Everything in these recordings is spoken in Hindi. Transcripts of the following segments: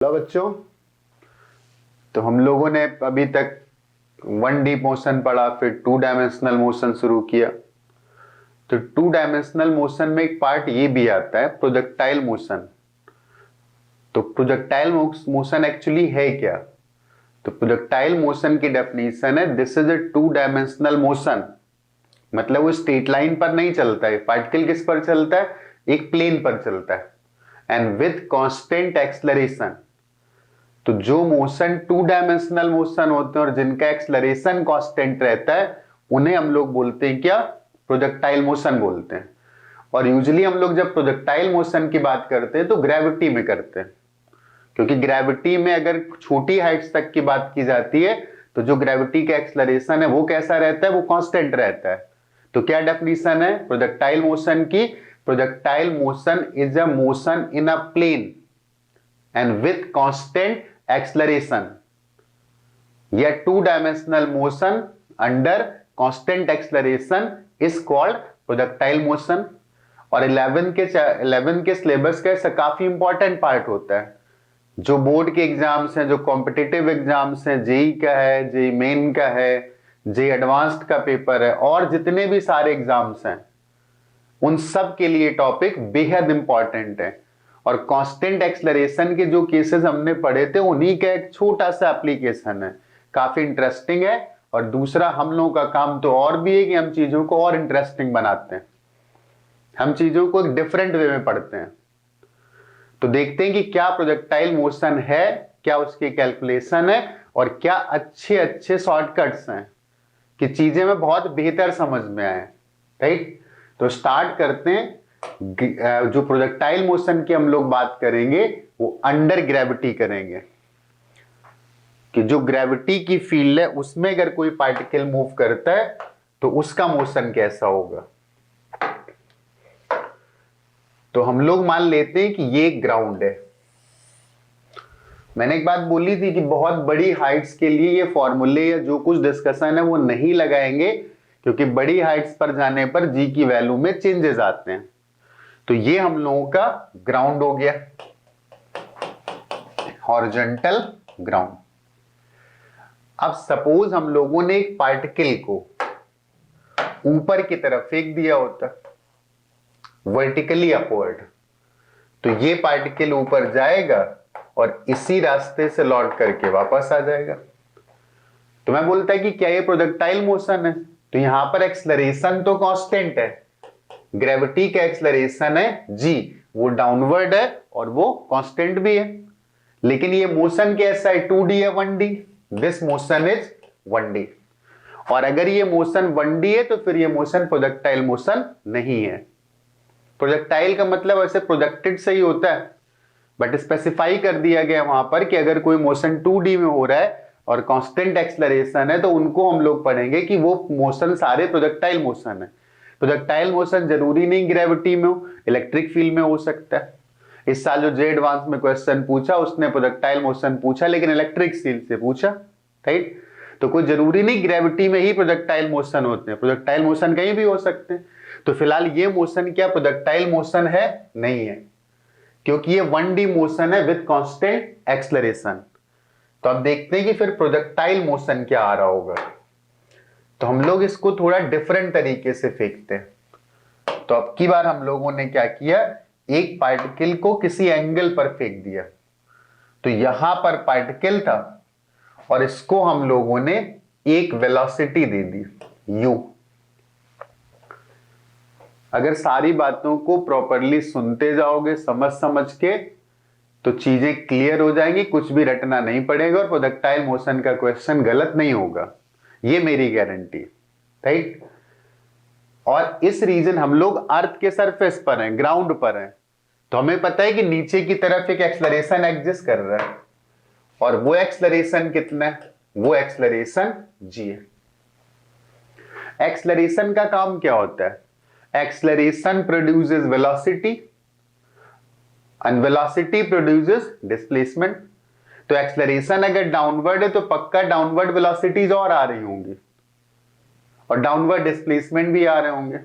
हेलो बच्चों। तो हम लोगों ने अभी तक 1D मोशन पढ़ा, फिर 2 डायमेंशनल मोशन शुरू किया। तो 2 डायमेंशनल मोशन में एक पार्ट ये भी आता है, प्रोजेक्टाइल मोशन। तो प्रोजेक्टाइल मोशन एक्चुअली है क्या? तो प्रोजेक्टाइल मोशन की डेफिनेशन है, this is a 2 dimensional motion. मतलब वो स्ट्रेट लाइन पर नहीं चलता है, पार्टिकल किस पर चलता है? एक प्लेन पर चलता है, एंड विथ कांस्टेंट एक्सलरेशन। तो जो मोशन 2 डायमेंशनल मोशन होते हैं और जिनका एक्सलरेशन कांस्टेंट रहता है, उन्हें हम लोग बोलते हैं क्या? प्रोजेक्टाइल मोशन बोलते हैं। और यूजुअली हम लोग जब प्रोजेक्टाइल मोशन की बात करते हैं तो ग्रेविटी में करते हैं, क्योंकि ग्रेविटी में अगर छोटी हाइट्स तक की बात की जाती है तो जो ग्रेविटी का एक्सलरेशन है वो कैसा रहता है? वो कांस्टेंट रहता है। तो क्या डेफिनेशन है प्रोजेक्टाइल मोशन की? Projectile motion is a motion in a plane and with constant acceleration, या 2 dimensional motion under constant acceleration is called projectile motion. और 11 के सिलेबस का ऐसा काफी इंपॉर्टेंट पार्ट होता है। जो बोर्ड के एग्जाम्स हैं, जो कॉम्पिटिटिव एग्जाम्स हैं, जेई का है, जेई मेन का है, जेई एडवांस्ड का पेपर है, और जितने भी सारे एग्जाम्स हैं उन सब के लिए टॉपिक बेहद इंपॉर्टेंट है। और कांस्टेंट एक्सलरेशन के जो केसेस हमने पढ़े थे उन्हीं का एक छोटा सा एप्लीकेशन है, काफी इंटरेस्टिंग है। और दूसरा, हम लोगों का काम तो और भी है कि हम चीजों को और इंटरेस्टिंग बनाते हैं, हम चीजों को एक डिफरेंट वे में पढ़ते हैं। तो देखते हैं कि क्या प्रोजेक्टाइल मोशन है, क्या उसकी कैलकुलेशन है, और क्या अच्छे अच्छे शॉर्टकट्स हैं कि चीजें में बहुत बेहतर समझ में आए। राइट, तो स्टार्ट करते हैं। जो प्रोजेक्टाइल मोशन की हम लोग बात करेंगे वो अंडर ग्रेविटी करेंगे, कि जो ग्रेविटी की फील्ड है उसमें अगर कोई पार्टिकल मूव करता है तो उसका मोशन कैसा होगा। तो हम लोग मान लेते हैं कि ये ग्राउंड है। मैंने एक बात बोली थी कि बहुत बड़ी हाइट्स के लिए ये फॉर्मूले या जो कुछ डिस्कशन है वो नहीं लगाएंगे, क्योंकि बड़ी हाइट्स पर जाने पर जी की वैल्यू में चेंजेस आते हैं। तो ये हम लोगों का ग्राउंड हो गया, हॉरिजॉन्टल ग्राउंड। अब सपोज हम लोगों ने एक पार्टिकल को ऊपर की तरफ फेंक दिया होता, वर्टिकली अपवर्ड, तो ये पार्टिकल ऊपर जाएगा और इसी रास्ते से लौट करके वापस आ जाएगा। तो मैं बोलता है कि क्या ये प्रोजेक्टाइल मोशन है? तो यहां पर एक्सलरेशन तो कांस्टेंट है, ग्रेविटी का एक्सलरेशन है जी, वो डाउनवर्ड है और वो कांस्टेंट भी है। लेकिन ये मोशन कैसा है? 2D या 1D? This motion is 1D। और अगर ये मोशन 1D है तो फिर ये मोशन प्रोजेक्टाइल मोशन नहीं है। प्रोजेक्टाइल का मतलब ऐसे प्रोजेक्टेड से ही होता है, बट स्पेसिफाई कर दिया गया वहां पर कि अगर कोई मोशन 2D में हो रहा है और कांस्टेंट एक्सलरेशन है तो उनको हम लोग पढ़ेंगे कि वो मोशन सारे प्रोजेक्टाइल मोशन है। प्रोजेक्टाइल मोशन जरूरी नहीं ग्रेविटी में हो, इलेक्ट्रिक फील्ड में हो सकता है। इस साल जो जे एडवांस में क्वेश्चन पूछा उसने प्रोजेक्टाइल मोशन पूछा, लेकिन इलेक्ट्रिक फील्ड से पूछा। राइट, तो कोई जरूरी नहीं ग्रेविटी में ही प्रोजेक्टाइल मोशन होते हैं, प्रोजेक्टाइल मोशन कहीं भी हो सकते हैं। तो फिलहाल ये मोशन क्या प्रोजेक्टाइल मोशन है? नहीं है, क्योंकि ये 1D मोशन है विद कांस्टेंट एक्सलरेशन। तो अब देखते हैं कि फिर प्रोजेक्टाइल मोशन क्या आ रहा होगा। तो हम लोग इसको थोड़ा डिफरेंट तरीके से फेंकते हैं। तो अब की बार हम लोगों ने क्या किया, एक पार्टिकल को किसी एंगल पर फेंक दिया। तो यहां पर पार्टिकल था और इसको हम लोगों ने एक वेलोसिटी दे दी u। अगर सारी बातों को प्रॉपरली सुनते जाओगे समझ समझ के तो चीजें क्लियर हो जाएंगी, कुछ भी रटना नहीं पड़ेगा और प्रोजेक्टाइल मोशन का क्वेश्चन गलत नहीं होगा, ये मेरी गारंटी। राइट, और इस रीजन हम लोग अर्थ के सरफेस पर हैं, ग्राउंड पर हैं, तो हमें पता है कि नीचे की तरफ एक एक्सलरेशन एग्जिस्ट कर रहा है, और वो एक्सलरेशन कितना है? वो एक्सलरेशन जी है। एक्सलरेशन का काम क्या होता है? Acceleration produces velocity and velocity produces displacement. तो एक्सलरेशन अगर डाउनवर्ड है तो पक्का डाउनवर्ड वेलोसिटीज और आ रही होंगी और डाउनवर्ड डिस्प्लेसमेंट भी आ रहे होंगे।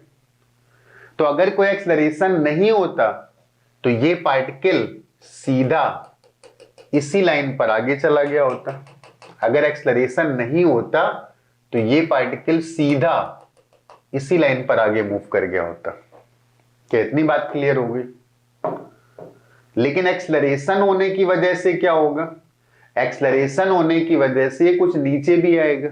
तो अगर कोई एक्सलरेशन नहीं होता तो ये पार्टिकल सीधा इसी लाइन पर आगे चला गया होता। अगर एक्सलरेशन नहीं होता तो ये पार्टिकल सीधा इसी लाइन पर आगे मूव कर गया होता। क्या इतनी बात क्लियर हो गई? लेकिन एक्सलरेशन होने की वजह से क्या होगा? एक्सलरेशन होने की वजह से ये कुछ नीचे भी आएगा।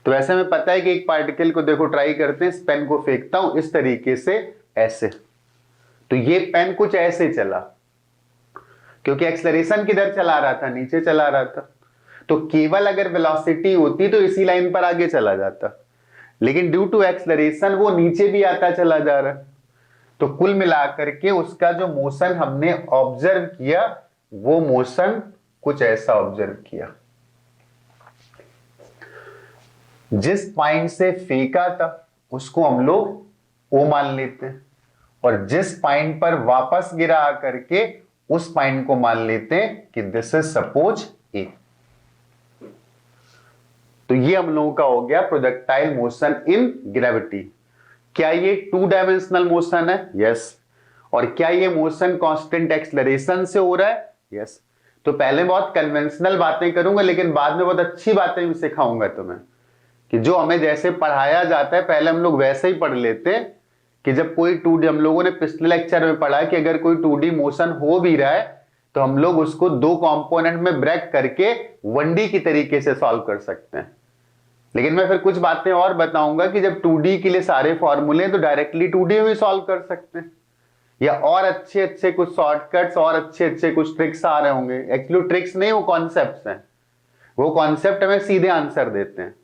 तो ऐसे में पता है कि एक पार्टिकल को देखो, ट्राई करते हैं, इस पेन को फेंकता हूं इस तरीके से, ऐसे, तो ये पेन कुछ ऐसे चला, क्योंकि एक्सलरेशन किधर चला रहा था? नीचे चला रहा था। तो केवल अगर वेलोसिटी होती तो इसी लाइन पर आगे चला जाता, लेकिन ड्यू टू एक्सलरेशन वो नीचे भी आता चला जा रहा है। तो कुल मिलाकर के उसका जो मोशन हमने ऑब्जर्व किया वो मोशन कुछ ऐसा ऑब्जर्व किया। जिस पॉइंट से फेंका था उसको हम लोग ओ मान लेते हैं, और जिस पॉइंट पर वापस गिरा करके उस पॉइंट को मान लेते हैं कि दिस इज सपोज ए। तो ये हम लोगों का हो गया प्रोजेक्टाइल मोशन इन ग्रेविटी। क्या ये 2 डायमेंशनल मोशन है? यस। और क्या ये मोशन कांस्टेंट एक्सेलरेशन से हो रहा है? यस। तो पहले बहुत कन्वेंशनल बातें करूंगा, लेकिन बाद में बहुत अच्छी बातें भी सिखाऊंगा तुम्हें, कि जो हमें जैसे पढ़ाया जाता है पहले हम लोग वैसे ही पढ़ लेते हैं। कि जब कोई 2D, हम लोगों ने पिछले लेक्चर में पढ़ा कि अगर कोई 2D मोशन हो भी रहा है तो हम लोग उसको 2 कंपोनेंट में ब्रेक करके 1D की तरीके से सॉल्व कर सकते हैं। लेकिन मैं फिर कुछ बातें और बताऊंगा कि जब 2D के लिए सारे फॉर्मूले तो डायरेक्टली 2D में भी सॉल्व कर सकते हैं, या और अच्छे अच्छे कुछ शॉर्टकट्स और अच्छे अच्छे कुछ ट्रिक्स आ रहे होंगे। एक्चुअली ट्रिक्स नहीं, वो कॉन्सेप्ट्स हैं। वो कॉन्सेप्ट हमें सीधे आंसर देते हैं।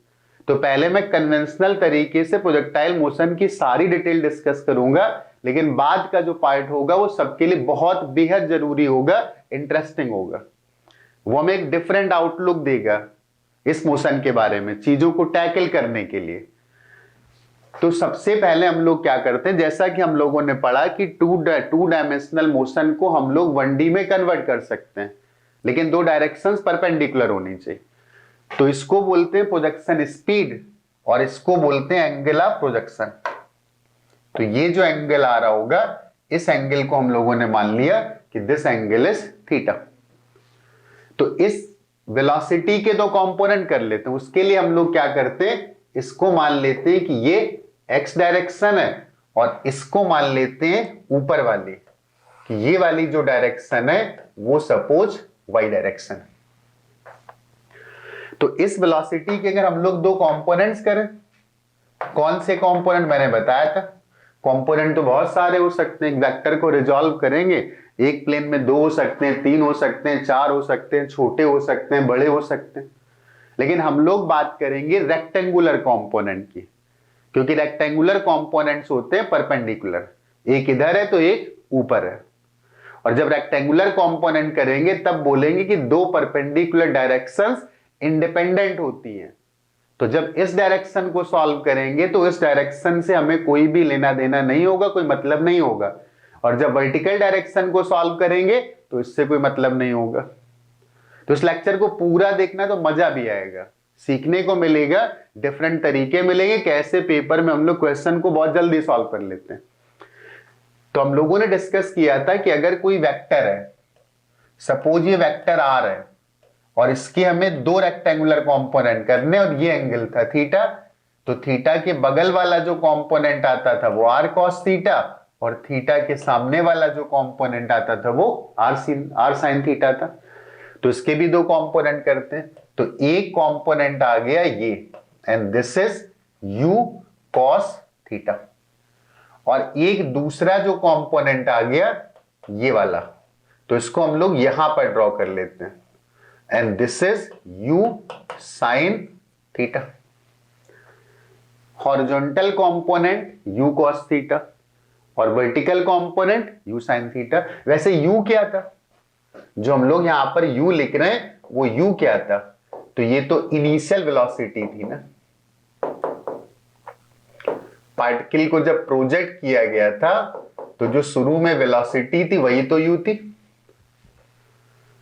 तो पहले मैं कन्वेंशनल तरीके से प्रोजेक्टाइल मोशन की सारी डिटेल डिस्कस करूंगा, लेकिन बाद का जो पार्ट होगा वो सबके लिए बहुत बेहद जरूरी होगा, इंटरेस्टिंग होगा। वो हमें एक डिफरेंट आउटलुक देगा इस मोशन के बारे में, चीजों को टैकल करने के लिए। तो सबसे पहले हम लोग क्या करते हैं, जैसा कि हम लोगों ने पढ़ा कि टू डायमेंशनल मोशन को हम लोग 1D में कन्वर्ट कर सकते हैं, लेकिन 2 डायरेक्शंस परपेंडिकुलर होनी चाहिए। तो इसको बोलते हैं प्रोजेक्शन स्पीड, और इसको बोलते हैं एंगल ऑफ प्रोजेक्शन। तो ये जो एंगल आ रहा होगा, इस एंगल को हम लोगों ने मान लिया कि दिस एंगल इज थीटा। तो इस वेलोसिटी के 2 कंपोनेंट कर लेते हैं। उसके लिए हम लोग क्या करते हैं, इसको मान लेते हैं कि ये x डायरेक्शन है, और इसको मान लेते हैं ऊपर वाली कि ये वाली जो डायरेक्शन है वो सपोज y डायरेक्शन है। तो इस वेलोसिटी के अगर हम लोग 2 कंपोनेंट्स करें, कौन से कंपोनेंट मैंने बताया था? कंपोनेंट तो बहुत सारे हो सकते हैं। एक वेक्टर को रिजॉल्व करेंगे, एक प्लेन में 2 हो सकते हैं, 3 हो सकते हैं, 4 हो सकते हैं, छोटे हो सकते हैं, बड़े हो सकते हैं। लेकिन हम लोग बात करेंगे रेक्टेंगुलर कंपोनेंट की, क्योंकि रेक्टेंगुलर कंपोनेंट्स होते हैं परपेंडिकुलर, एक इधर है तो एक ऊपर है। और जब रेक्टेंगुलर कंपोनेंट करेंगे तब बोलेंगे कि 2 परपेंडिकुलर डायरेक्शंस इंडिपेंडेंट होती हैं। तो जब इस डायरेक्शन को सॉल्व करेंगे तो इस डायरेक्शन से हमें कोई भी लेना देना नहीं होगा, कोई मतलब नहीं होगा। और जब वर्टिकल डायरेक्शन को सॉल्व करेंगे तो इससे कोई मतलब नहीं होगा। तो इस लेक्चर को पूरा देखना तो मजा भी आएगा, सीखने को मिलेगा, डिफरेंट तरीके मिलेंगे कैसे पेपर में हम लोग क्वेश्चन को बहुत जल्दी सॉल्व कर लेते हैं। तो हम लोगों ने डिस्कस किया था कि अगर कोई वेक्टर है, सपोज ये वेक्टर आर है, और इसके हमें 2 रेक्टेंगुलर कंपोनेंट करने, और ये एंगल था थीटा। तो थीटा के बगल वाला जो कंपोनेंट आता था वो आर कॉस थीटा, और थीटा के सामने वाला जो कंपोनेंट आता था वो आर साइन थीटा था। तो इसके भी 2 कंपोनेंट करते हैं। तो एक कंपोनेंट आ गया ये, and this is you cos theta, और एक दूसरा जो कंपोनेंट आ गया ये वाला, तो इसको हम लोग यहां पर ड्रॉ कर लेते हैं, and this is u sin theta. Horizontal component u cos theta, और vertical component u sin theta. वैसे u क्या था, जो हम लोग यहां पर u लिख रहे हैं वो u क्या था? तो ये तो इनिशियल वेलोसिटी थी ना। पार्टिकल को जब प्रोजेक्ट किया गया था तो जो शुरू में वेलोसिटी थी वही तो u थी।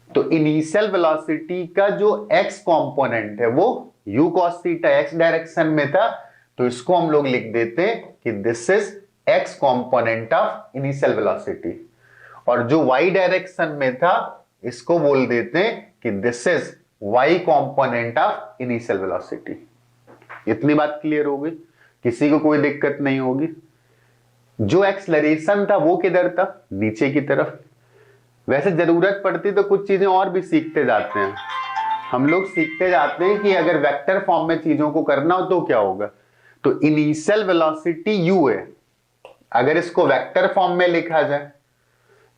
तो इनिशियल वेलोसिटी का जो x कंपोनेंट है वो u cos theta x direction में था, तो इसको हम लोग लिख देते हैं कि this is x component of initial velocity. और जो y डायरेक्शन में था इसको बोल देते हैं कि this is y component of initial velocity. इतनी बात क्लियर होगी, किसी को कोई दिक्कत नहीं होगी। जो एक्सलरेशन था वो किधर था, नीचे की तरफ। वैसे जरूरत पड़ती तो कुछ चीजें और भी सीखते जाते हैं, हम लोग सीखते जाते हैं कि अगर वेक्टर फॉर्म में चीजों को करना हो तो क्या होगा। तो इनिशियल वेलोसिटी u है, अगर इसको वेक्टर फॉर्म में लिखा जाए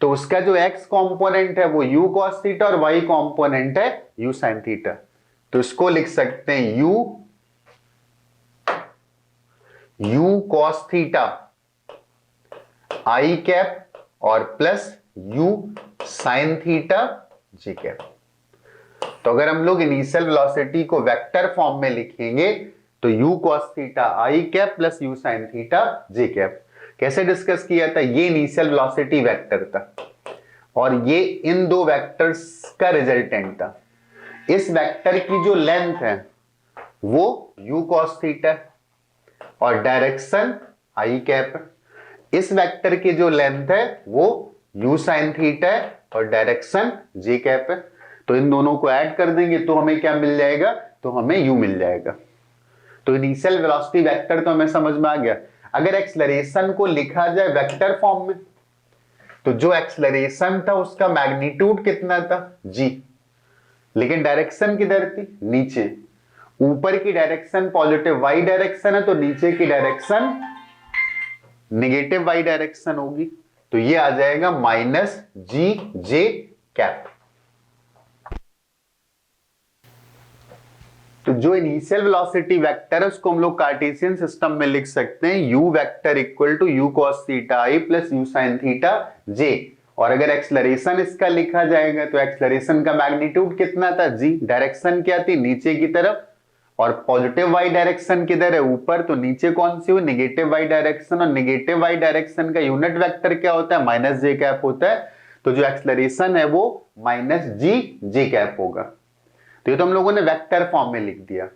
तो उसका जो x कंपोनेंट है वो u cos थीटा और y कंपोनेंट है u sin थीटा। तो इसको लिख सकते हैं u cos theta i cap और plus u sin theta j cap. तो अगर हम लोग इनिशियल वेलोसिटी को वेक्टर फॉर्म में लिखेंगे तो u cos theta i cap plus u sin theta j cap. कैसे डिस्कस किया था, ये इनिशियल वेलोसिटी वेक्टर था और ये इन दो वेक्टर्स का रिजल्टेंट था। इस वेक्टर की जो लेंथ है वो u cos थीटा और डायरेक्शन i कैप है। इस वेक्टर की जो लेंथ है वो u sin थीटा और डायरेक्शन j कैप है। तो इन दोनों को ऐड कर देंगे तो हमें क्या मिल जाएगा, तो हमें u मिल जाएगा। तो इनिशियल वेलोसिटी वेक्टर तो हमें समझ में आ गया। अगर एक्सलरेशन को लिखा जाए वेक्टर फॉर्म में तो जो एक्सलरेशन था उसका मैग्नीट्यूड कितना था, g, लेकिन डायरेक्शन किधर थी, नीचे। ऊपर की डायरेक्शन पॉजिटिव y डायरेक्शन है तो नीचे की डायरेक्शन नेगेटिव y डायरेक्शन होगी। तो ये आ जाएगा माइनस जी जे कैप। तो जो इनिशियल वेलोसिटी वेक्टर है उसको हम लोग कार्टेशियन सिस्टम में लिख सकते हैं u vector equal to u cos theta i plus u sin theta j। और अगर एक्सलरेशन इसका लिखा जाएगा तो एक्सलरेशन का मैग्नीट्यूड कितना था, g, डायरेक्शन क्या थी, नीचे की तरफ, और पॉजिटिव y डायरेक्शन किधर है, ऊपर। तो नीचे कौन सी हुई, नेगेटिव y डायरेक्शन, और नेगेटिव y डायरेक्शन का यूनिट वेक्टर क्या होता है, माइनस जे कैप होता है। तो जो एक्सलरेशन है वो माइनस जी जे कैप होगा। तो ये तो हम लोगों ने वेक्टर फॉर्म में लिख दिया।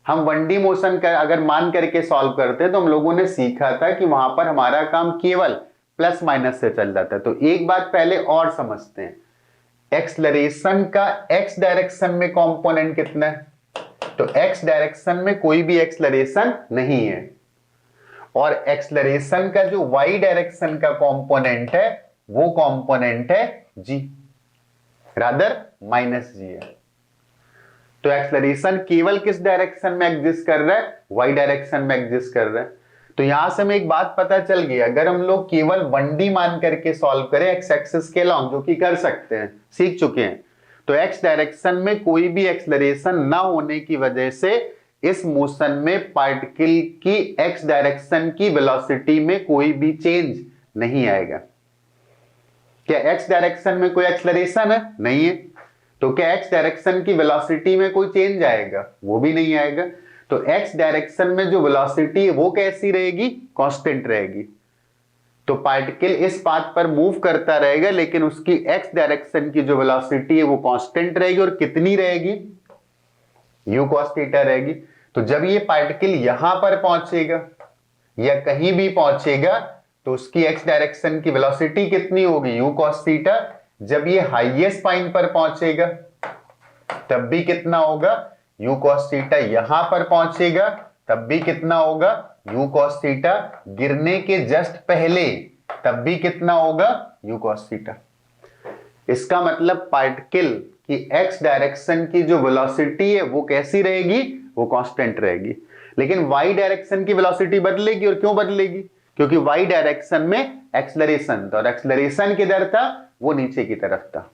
हम 1D मोशन का अगर मान करके सॉल्व करते हैं तो हम लोगों ने सीखा था कि वहां पर हमारा काम केवल प्लस माइनस से चल जाता है। तो एक बात पहले और समझते हैं, एक्सलरेशन का x डायरेक्शन में कंपोनेंट कितना है, तो x डायरेक्शन में कोई भी एक्सलरेशन नहीं है, और एक्सलरेशन का जो y डायरेक्शन का कंपोनेंट है वो कंपोनेंट है g, रादर माइनस g है। तो एक्सलरेशन केवल किस डायरेक्शन में एग्जिस्ट कर रहा है, y डायरेक्शन में एग्जिस्ट कर रहा है। तो यहां से हमें एक बात पता चल गई, अगर हम लोग केवल 1D मान करके सॉल्व करें एक्स एक्सिस के अलॉन्ग, जो कि कर सकते हैं, सीख चुके हैं, तो एक्स डायरेक्शन में कोई भी एक्सलरेशन ना होने की वजह से इस मोशन में पार्टिकल की एक्स डायरेक्शन की वेलोसिटी में कोई भी चेंज नहीं आएगा। क्या एक्स डायरेक्शन में कोई एक्सलरेशन है, नहीं है, तो क्या एक्स डायरेक्शन की वेलोसिटी में कोई चेंज आएगा, वो भी नहीं आएगा। तो एक्स डायरेक्शन में जो वेलोसिटी है वो कैसी रहेगी, कांस्टेंट रहेगी। तो पार्टिकल इस पाथ पर मूव करता रहेगा लेकिन उसकी एक्स डायरेक्शन की जो वेलोसिटी है वो कांस्टेंट रहेगी, और कितनी रहेगी, u cos थीटा रहेगी। तो जब ये पार्टिकल यहां पर पहुंचेगा या कहीं भी पहुंचेगा तो उसकी एक्स डायरेक्शन की वेलोसिटी कितनी होगी, u cos थीटा। जब ये हाईएस्ट पॉइंट पर पहुंचेगा तब भी कितना होगा, u cos थीटा। यहां पर पहुंचेगा तब भी कितना होगा, u cos थीटा। गिरने के जस्ट पहले तब भी कितना होगा, u cos थीटा। इसका मतलब पार्टिकल की x डायरेक्शन की जो वेलोसिटी है वो कैसी रहेगी, वो कांस्टेंट रहेगी, लेकिन y डायरेक्शन की वेलोसिटी बदलेगी। और क्यों बदलेगी, क्योंकि y डायरेक्शन में एक्सलरेशन था और एक्सलरेशन किधर था, वो नीचे की तरफ था।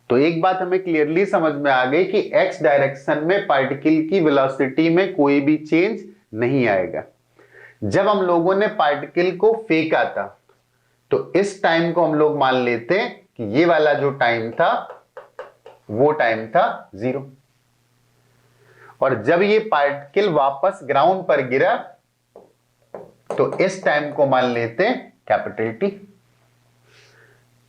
तो एक बात हमें क्लियरली समझ में आ गई कि x डायरेक्शन में पार्टिकल की वेलोसिटी में कोई भी चेंज नहीं आएगा। जब हम लोगों ने पार्टिकल को फेंका था तो इस टाइम को हम लोग मान लेते हैं कि ये वाला जो टाइम था वो टाइम था 0, और जब ये पार्टिकल वापस ग्राउंड पर गिरा तो इस टाइम को मान लेते हैं कैपिटल T।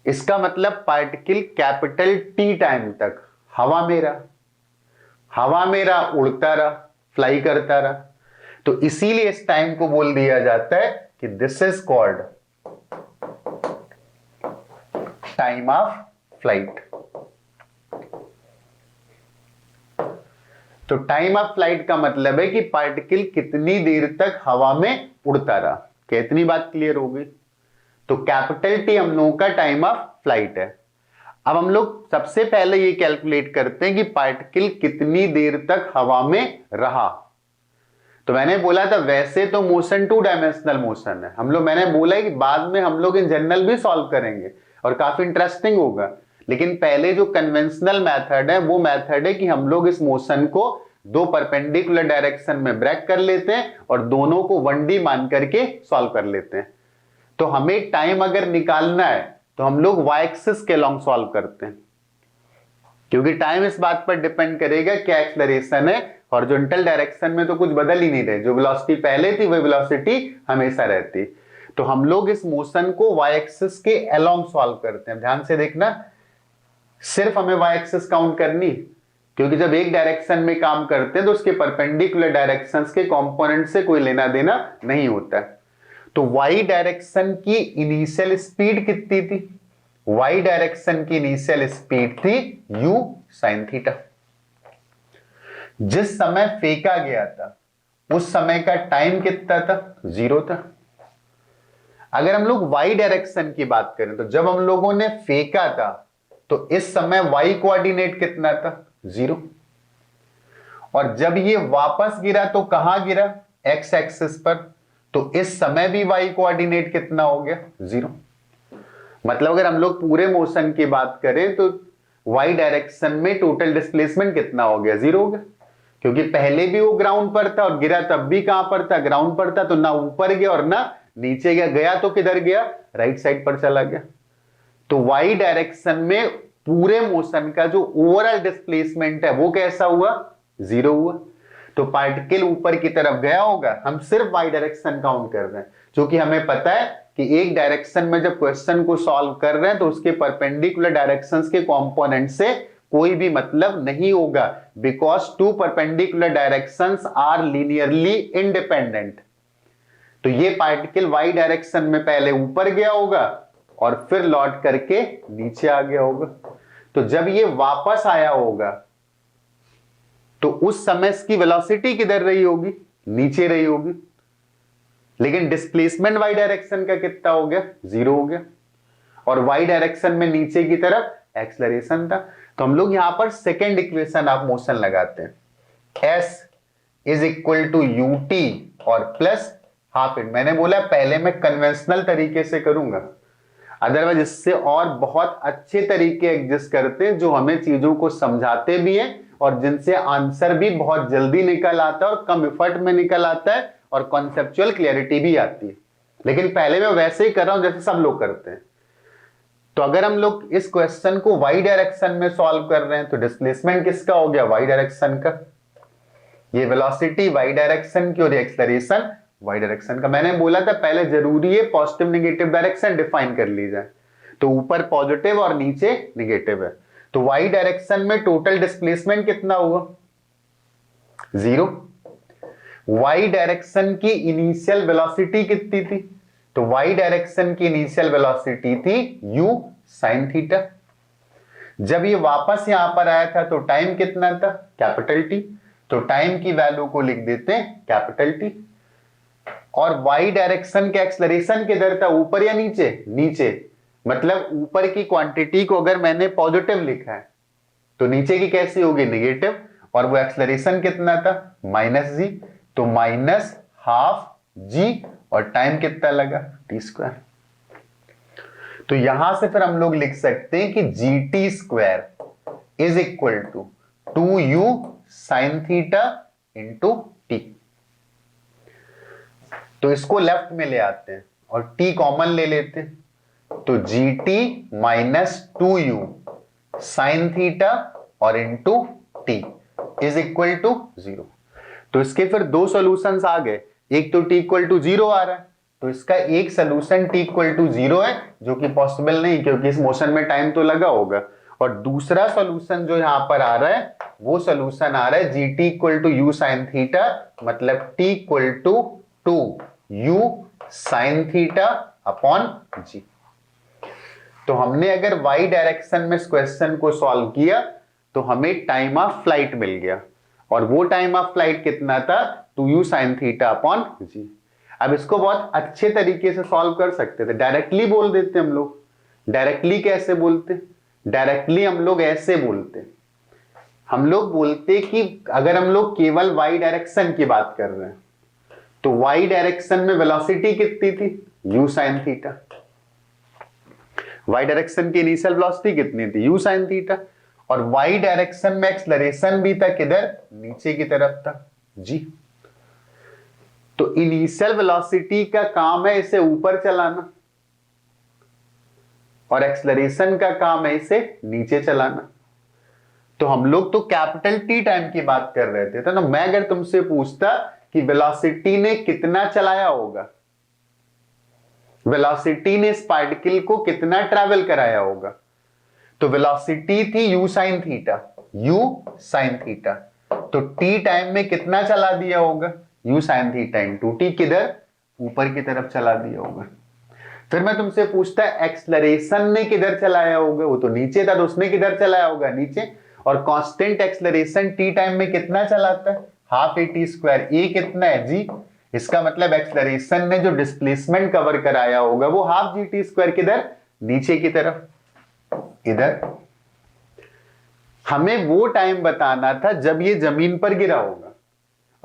इसका मतलब पार्टिकल कैपिटल T टाइम तक हवा में रहा, उड़ता रहा, फ्लाई करता रहा। तो इसीलिए इस टाइम को बोल दिया जाता है कि this is called time of flight. तो टाइम ऑफ फ्लाइट का मतलब है कि पार्टिकल कितनी देर तक हवा में उड़ता रहा। कितनी बात क्लियर होगी? तो कैपिटल टी हम लोगों का टाइम ऑफ फ्लाइट है। अब हम लोग सबसे पहले ये कैलकुलेट करते हैं कि पार्टिकल कितनी देर तक हवा में रहा। तो मैंने बोला था वैसे तो मोशन 2 डायमेंशनल मोशन है, मैंने बोला है कि बाद में हम लोग इन जनरल भी सॉल्व करेंगे और काफी इंटरेस्टिंग होगा, लेकिन पहले जो कन्वेंशनल मेथड है वो मेथड है कि हम लोग इस मोशन को 2 परपेंडिकुलर डायरेक्शन में ब्रेक कर लेते हैं और दोनों को 1D मान करके सॉल्व कर लेते हैं। तो हमें टाइम अगर निकालना है तो हम लोग वाई एक्सिस के लॉन्ग सॉल्व करते हैं, क्योंकि टाइम इस बात पर डिपेंड करेगा क्या एक्सेलरेशन है, हॉरिजॉन्टल डायरेक्शन में तो कुछ बदल ही नहीं रहे, जो वेलोसिटी पहले थी वही वेलोसिटी हमेशा रहती। तो हम लोग इस मोशन को वाई एक्सिस के अलोंग सॉल्व करते हैं। ध्यान से देखना, सिर्फ हमें वाई एक्सिस काउंट करनी, क्योंकि जब एक डायरेक्शन में काम करते हैं तो उसके परपेंडिकुलर डायरेक्शंस के कंपोनेंट से कोई लेना देना नहीं होता है। तो वाई डायरेक्शन की इनिशियल स्पीड कितनी थी? वाई डायरेक्शन की इनिशियल स्पीड थी u sin थीटा। जिस समय फेंका गया था उस समय का टाइम कितना था? 0 था। अगर हम लोग वाई डायरेक्शन की बात करें तो जब हम लोगों ने फेंका था तो इस समय वाई कोऑर्डिनेट कितना था? 0। और जब ये वापस गिरा तो कहां गिरा? एक्स एक्सिस पर, तो इस समय भी वाई कोऑर्डिनेट कितना हो गया? 0। मतलब अगर हम लोग पूरे मोशन की बात करें तो वाई डायरेक्शन में टोटल डिस्प्लेसमेंट कितना हो गया? 0 हो गया, क्योंकि पहले भी वो ग्राउंड पर था और गिरा तब भी कहां पर था? ग्राउंड पर था। तो ना ऊपर गया और ना नीचे गया तो किधर गया? राइट साइड पर चला गया। तो वाई डायरेक्शन में पूरे मोशन का जो ओवरऑल डिस्प्लेसमेंट है वो कैसा हुआ? 0 हुआ। तो पार्टिकल ऊपर की तरफ गया होगा, हम सिर्फ वाई डायरेक्शन काउंट कर रहे हैं, क्योंकि हमें पता है कि एक डायरेक्शन में जब क्वेश्चन को सॉल्व कर रहे हैं तो उसके परपेंडिकुलर डायरेक्शंस के कंपोनेंट से कोई भी मतलब नहीं होगा, because 2 perpendicular directions are linearly independent. तो ये पार्टिकल वाई डायरेक्शन में पहले ऊपर गया होगा और फिर लौट करके नीचे आ गया होगा। तो जब ये वापस आया होगा तो उस समय इसकी वेलोसिटी किधर रही होगी? नीचे रही होगी, लेकिन डिस्प्लेसमेंट वाई डायरेक्शन का कितना हो गया? 0 हो गया। और वाई डायरेक्शन में नीचे की तरफ एक्सेलरेशन था। तो हम लोग यहां पर सेकेंड इक्वेशन ऑफ मोशन लगाते हैं, s is equal to ut और प्लस हाफ इंट। मैंने बोला पहले मैं कन्वेंशनल तरीके से करूंगा, अदरवाइज इससे और बहुत अच्छे तरीके एग्जिस्ट करते हैं जो हमें चीजों को समझाते भी हैं और जिनसे आंसर भी बहुत जल्दी निकल आता है और कम एफर्ट में निकल आता है और कॉन्सेप्चुअल क्लैरिटी भी आती है। लेकिन पहले मैं वैसे ही कर रहा हूं जैसे सब लोग करते हैं। तो अगर हम लोग इस क्वेश्चन को वाई डायरेक्शन में सॉल्व कर रहे हैं तो डिस्प्लेसमेंट किसका हो गया? वाई डायरेक्शन का। ये वेलोसिटी वाई डायरेक्शन की और एक्सेलरेशन वाई डायरेक्शन का। मैंने बोला था पहले जरूरी है पॉजिटिव नेगेटिव डायरेक्शन डिफाइन कर ली जाए, तो ऊपर पॉजिटिव और नीचे नेगेटिव है। तो वाई डायरेक्शन में टोटल डिस्प्लेसमेंट कितना हुआ? 0। वाई डायरेक्शन की इनिशियल वेलोसिटी कितनी थी? तो वाई डायरेक्शन की इनिशियल वेलोसिटी थी u sin थीटा। जब ये वापस यहां पर आया था तो टाइम कितना था? Capital T. तो टाइम की वैल्यू को लिख देते हैं कैपिटल टी। और वाई डायरेक्शन के एक्सेलरेशन किधर था? ऊपर या नीचे? नीचे। मतलब ऊपर की क्वांटिटी को अगर मैंने पॉजिटिव लिखा है तो नीचे की कैसी होगी? नेगेटिव। और वो एक्सेलरेशन कितना था? -g। तो -12g और टाइम कितना लगा? t²। तो यहां से फिर हम लोग लिख सकते हैं कि gt² is equal to 2u sin theta into T. तो इसको लेफ्ट में ले आते हैं और t कॉमन ले लेते हैं, तो gt minus 2u sin theta और into T is equal to 0। तो इसके फिर 2 सॉल्यूशंस आ गए, एक तो t इक्वल टू 0 आ रहा है, तो इसका एक सोल्यूशन t इक्वल टू 0 है, जो कि पॉसिबल नहीं क्योंकि इस मोशन में टाइम तो लगा होगा। और दूसरा सॉल्यूशन जो यहां पर आ रहा है वो सॉल्यूशन आ रहा है gt equal to u sin theta, मतलब t equal to 2u sin theta upon g। तो हमने अगर y डायरेक्शन में इस क्वेश्चन को सॉल्व किया तो हमें टाइम ऑफ फ्लाइट मिल गया। और वो टाइम ऑफ फ्लाइट कितना था, 2u sin theta upon g। अब इसको बहुत अच्छे तरीके से सॉल्व कर सकते थे, डायरेक्टली बोल देते हम लोग। डायरेक्टली कैसे बोलते? डायरेक्टली हम लोग ऐसे बोलते, हम लोग बोलते कि अगर हम लोग केवल y डायरेक्शन की बात कर रहे हैं तो y डायरेक्शन में वेलोसिटी कितनी थी, u sin theta. y direction की इनिशियल वेलोसिटी कितनी थी, u sin थीटा। और y डायरेक्शन में एक्सलरेशन भी था, किधर, नीचे की तरफ था, g। तो इनिशियल वेलोसिटी का काम है इसे ऊपर चलाना और एक्सलरेशन का काम है इसे नीचे चलाना। तो हम लोग तो कैपिटल T टाइम की बात कर रहे थे। तो ना मैं अगर तुमसे पूछता कि वेलोसिटी ने कितना चलाया होगा, वेलोसिटी ने इस पार्टिकल को कितना ट्रैवल कराया होगा, तो वेलोसिटी थी u sin theta, u sin theta. तो t टाइम में कितना चला दिया होगा, u sin theta into t, किधर, ऊपर की तरफ चला दिया होगा। फिर मैं तुमसे पूछता एक्सलरेशन ने किधर चलाया होगा, वो तो नीचे था, तो उसने किधर चलाया होगा, नीचे। और कांस्टेंट एक्सलरेशन t टाइम में कितना चलाता है, half a t square, a कितना है, g। इसका मतलब एक्सलरेशन ने जो डिस्प्लेसमेंट कवर कराया होगा वो हाफ जी टी स्क्वायर, किधर, नीचे की तरफ, इधर। हमें वो टाइम बताना था जब ये जमीन पर गिरा होगा,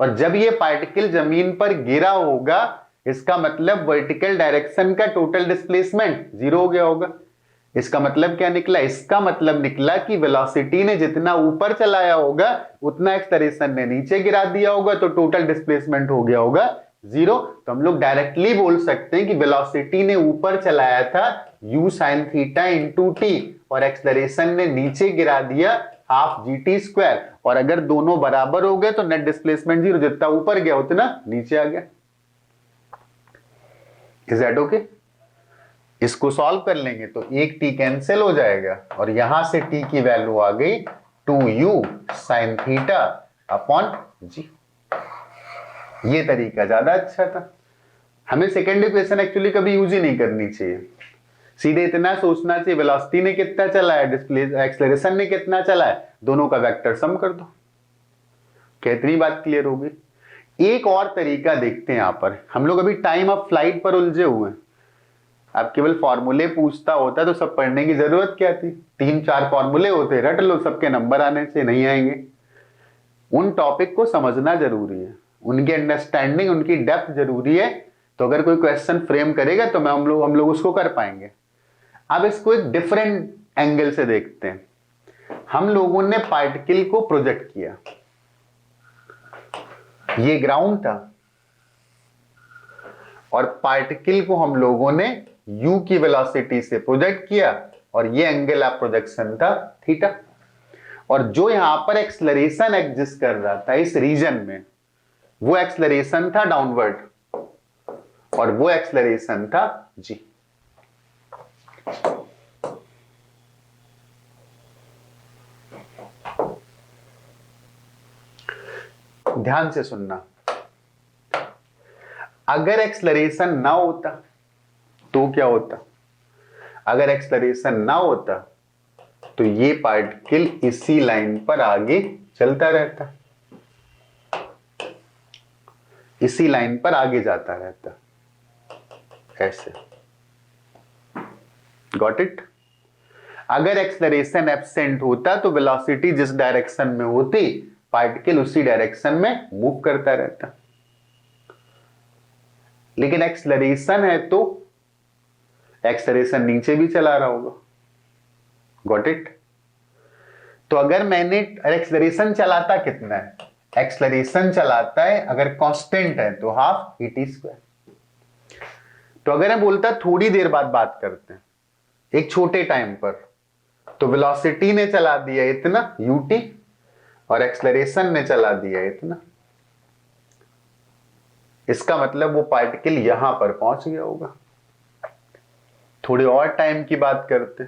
और जब ये पार्टिकल जमीन पर गिरा होगा इसका मतलब वर्टिकल डायरेक्शन का टोटल डिस्प्लेसमेंट 0 हो गया होगा। इसका मतलब क्या निकला, इसका मतलब निकला कि वेलोसिटी ने जितना ऊपर चलाया होगा उतना एक्सलरेशन ने नीचे गिरा दिया होगा, तो टोटल डिस्प्लेसमेंट हो गया होगा 0। तो हम लोग डायरेक्टली बोल सकते हैं कि वेलोसिटी ने ऊपर चलाया था u sin theta into T, और एक्सलरेशन ने नीचे गिरा दिया हाफ जी टी स्क्वायर। और अगर दोनों बराबर हो गए तो नेट डिस्प्लेसमेंट 0, जितना ऊपर गया उतना नीचे आ गया। Is that okay? इसको सॉल्व कर लेंगे तो एक t कैंसिल हो जाएगा और यहां से t की वैल्यू आ गई 2u sin theta upon g। ये तरीका ज्यादा अच्छा था। हमें सेकेंड इक्वेशन एक्चुअली कभी यूज ही नहीं करनी चाहिए, सीधे इतना सोचना चाहिए वेलोसिटी ने कितना चला है, एक्सलरेशन ने कितना चला है, दोनों का वेक्टर सम कर दो। कितनी बात क्लियर होगी? एक और तरीका देखते हैं। यहां पर हम लोग अभी टाइम ऑफ फ्लाइट पर उलझे हुए हैं। अब केवल फॉर्मूले पूछता होता तो सब पढ़ने की जरूरत क्या थी, 3-4 फॉर्मूले होते, रट लो, सबके नंबर आने से नहीं आएंगे। उन टॉपिक को समझना जरूरी है, उनकी अंडरस्टैंडिंग, उनकी डेप्थ जरूरी है। तो अगर कोई क्वेश्चन फ्रेम करेगा तो हम लोग उसको कर पाएंगे। अब इसको एक डिफरेंट एंगल से देखते हैं। हम लोगों ने पार्टिकल को प्रोजेक्ट किया, ये ग्राउंड था, और पार्टिकल को हम लोगों ने u की वेलोसिटी से प्रोजेक्ट किया, और ये एंगल ऑफ प्रोजेक्शन था थीटा। और जो यहां पर एक्सलरेशन एग्जिस्ट कर रहा था इस रीजन में, वो एक्सलरेशन था डाउनवर्ड, और वो एक्सलरेशन था g। ध्यान से सुनना, अगर एक्सलरेशन ना होता तो क्या होता, अगर एक्सलरेशन ना होता तो ये पार्टिकल इसी लाइन पर आगे चलता रहता, इसी लाइन पर आगे जाता रहता, ऐसे। Got it? अगर एक्सलरेशन एब्सेंट होता तो वेलोसिटी जिस डायरेक्शन में होती पार्टिकल उसी डायरेक्शन में मूव करता रहता। लेकिन एक्सलरेशन है तो एक्सलरेशन नीचे भी चला रहा होगा। Got it? तो अगर मैंने, एक्सलरेशन चलाता कितना है, एक्सलरेशन चलाता है अगर कांस्टेंट है तो हाफ टी स्क्वायर। तो अगर मैं बोलता थोड़ी देर बाद बात करते हैं, एक छोटे टाइम पर, तो वेलोसिटी ने चला दिया इतना ut, और एक्सलरेशन ने चला दिया इतना। इसका मतलब वो पार्टिकल यहां पर पहुंच गया होगा। थोड़ी और टाइम की बात करते,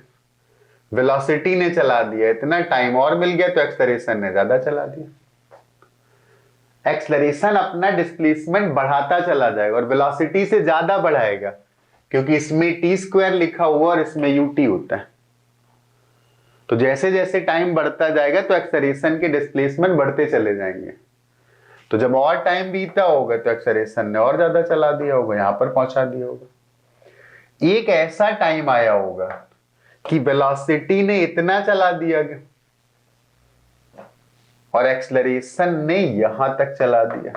वेलोसिटी ने चला दिया इतना, टाइम और मिल गया तो एक्सलरेशन ने ज्यादा चला दिया। एक्सलरेशन अपना डिस्प्लेसमेंट बढ़ाता चला जाएगा और वेलोसिटी से ज्यादा बढ़ाएगा, क्योंकि इसमें टी स्क्वायर लिखा हुआ और इसमें ut होता है। तो जैसे जैसे टाइम बढ़ता जाएगा तो एक्सेलरेशन के डिस्प्लेसमेंट बढ़ते चले जाएंगे। तो जब और टाइम बीता होगा तो एक्सेलरेशन ने और ज्यादा चला दिया होगा, यहां पर पहुंचा दिया होगा। एक ऐसा टाइम आया होगा कि वेलोसिटी ने इतना चला दिया और एक्सेलरेशन ने यहां तक चला दिया,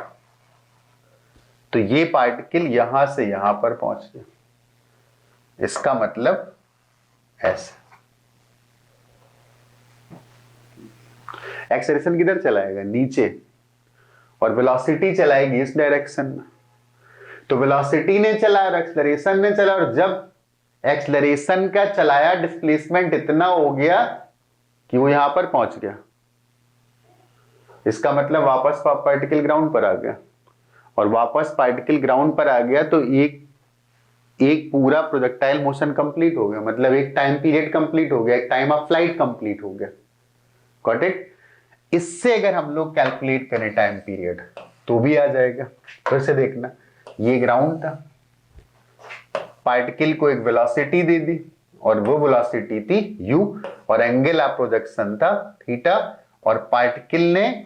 तो ये पार्टिकल यहां से यहां पर पहुंच गया। इसका मतलब ऐसे एक्सेलरेशन किधर चलाएगा, नीचे, और वेलोसिटी चलाएगी इस डायरेक्शन में। तो वेलोसिटी ने चला और एक्सेलरेशन ने चला, और जब एक्सेलरेशन का चलाया डिस्प्लेसमेंट इतना हो गया कि वो यहां पर पहुंच गया, इसका मतलब वापस पार्टिकल ग्राउंड पर आ गया। और वापस पार्टिकल ग्राउंड पर आ गया तो एक पूरा प्रोजेक्टाइल मोशन कंप्लीट हो गया, मतलब एक टाइम पीरियड कंप्लीट हो गया, एक टाइम ऑफ फ्लाइट कंप्लीट हो गया। Got it? इससे अगर हम लोग कैलकुलेट करें टाइम पीरियड तो भी आ जाएगा। फिर से देखना, ये ग्राउंड था, पार्टिकल को एक वेलोसिटी दे दी और वो वेलोसिटी थी u, और एंगल ऑफ प्रोजेक्शन था थीटा, और पार्टिकल ने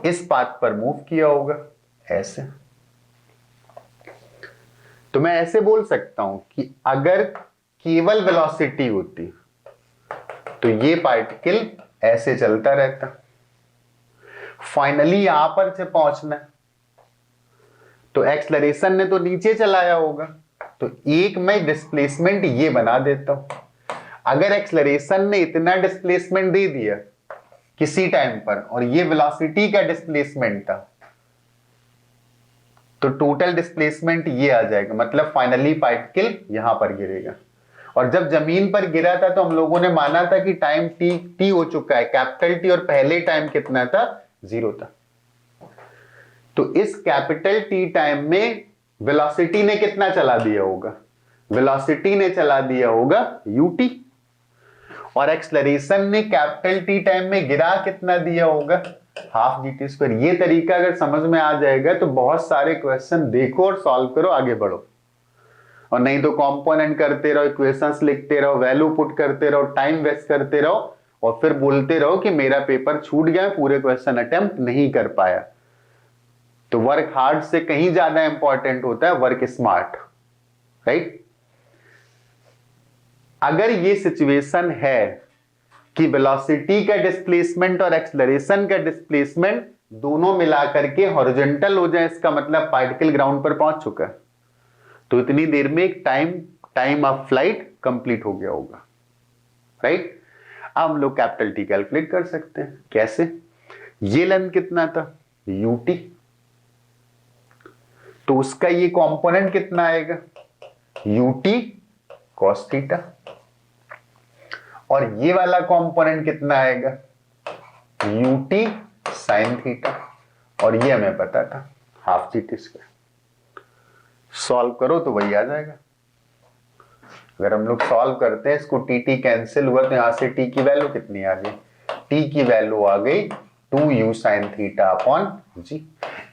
इस पाथ पर मूव किया होगा ऐसे। तो मैं ऐसे बोल सकता हूं कि अगर केवल वेलोसिटी होती तो ये पार्टिकल ऐसे चलता रहता, फाइनली यहां पर से पहुंचना, तो एक्सेलरेशन ने तो नीचे चलाया होगा, तो एक मैं डिस्प्लेसमेंट ये बना देता हूं। अगर एक्सेलरेशन ने इतना डिस्प्लेसमेंट दे दिया किसी टाइम पर और ये वेलोसिटी का डिस्प्लेसमेंट था, तो टोटल डिस्प्लेसमेंट ये आ जाएगा, मतलब फाइनली पार्टिकल यहां पर गिरेगा। और जब जमीन पर गिरा था तो हम लोगों ने माना था कि टाइम टी हो चुका है, कैपिटल टी, और पहले टाइम कितना था, 0 था। तो इस कैपिटल टी टाइम में वेलोसिटी ने कितना चला दिया होगा, वेलोसिटी ने चला दिया होगा ut, और एक्सेलरेशन ने कैपिटल टी टाइम में गिरा कितना दिया होगा, हाफ gt²। ये तरीका अगर समझ में आ जाएगा तो बहुत सारे क्वेश्चन देखो और सॉल्व करो, आगे बढ़ो। और नहीं तो कंपोनेंट करते रहो, इक्वेशंस लिखते रहो, वैल्यू पुट करते रहो, टाइम वेस्ट करते रहो, और फिर बोलते रहो कि मेरा पेपर छूट गया, पूरे क्वेश्चन अटेम्प्ट नहीं कर पाया। तो वर्क हार्ड से कहीं ज्यादा इंपॉर्टेंट होता है वर्क स्मार्ट, राइट? अगर ये सिचुएशन है कि वेलोसिटी का डिस्प्लेसमेंट और एक्सेलरेशन का डिस्प्लेसमेंट दोनों मिलाकर के हॉरिजॉन्टल हो जाए, इसका मतलब पार्टिकल ग्राउंड पर पहुंच चुका है, तो इतनी देर में एक टाइम ऑफ फ्लाइट कंप्लीट हो गया होगा, राइट? अब हम लोग कैपिटल टी कैलकुलेट कर सकते हैं। कैसे? ये लेंथ कितना था, ut, तो उसका ये कंपोनेंट कितना आएगा, ut cos थीटा, और ये वाला कंपोनेंट कितना आएगा, ut sin थीटा, और ये हमें पता था हाफ gt²। सॉल्व करो तो वही आ जाएगा। अगर हम लोग सॉल्व करते हैं इसको, टी कैंसिल हुआ तो यहां से टी की वैल्यू कितनी आ गई, टी की वैल्यू आ गई 2u sin थीटा अपॉन जी।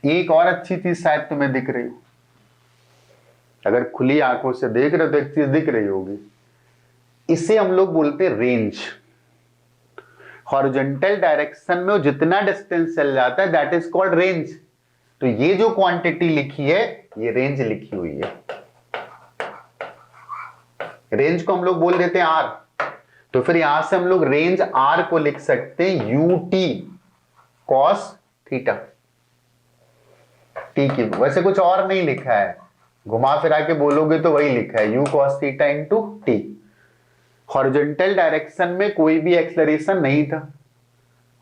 एक और अच्छी चीज शायद तुम्हें दिख रही हो, अगर खुली आंखों से देख रहे हो तो एक चीज दिख रही होगी, इसे हम लोग बोलते हैं रेंज। हॉरिजॉन्टल डायरेक्शन में जितना डिस्टेंस चल जाता है दैट इज कॉल्ड रेंज। तो ये जो क्वांटिटी लिखी है ये रेंज लिखी हुई है, रेंज को हम लोग बोल देते हैं r। तो फिर यहां से हम लोग रेंज r को लिख सकते हैं ut cos थीटा। टी की वैसे कुछ और नहीं लिखा है, घुमा फिरा के बोलोगे तो वही लिखा है u cos theta into T. Horizontal direction में कोई भी एक्सेलरेशन नहीं था,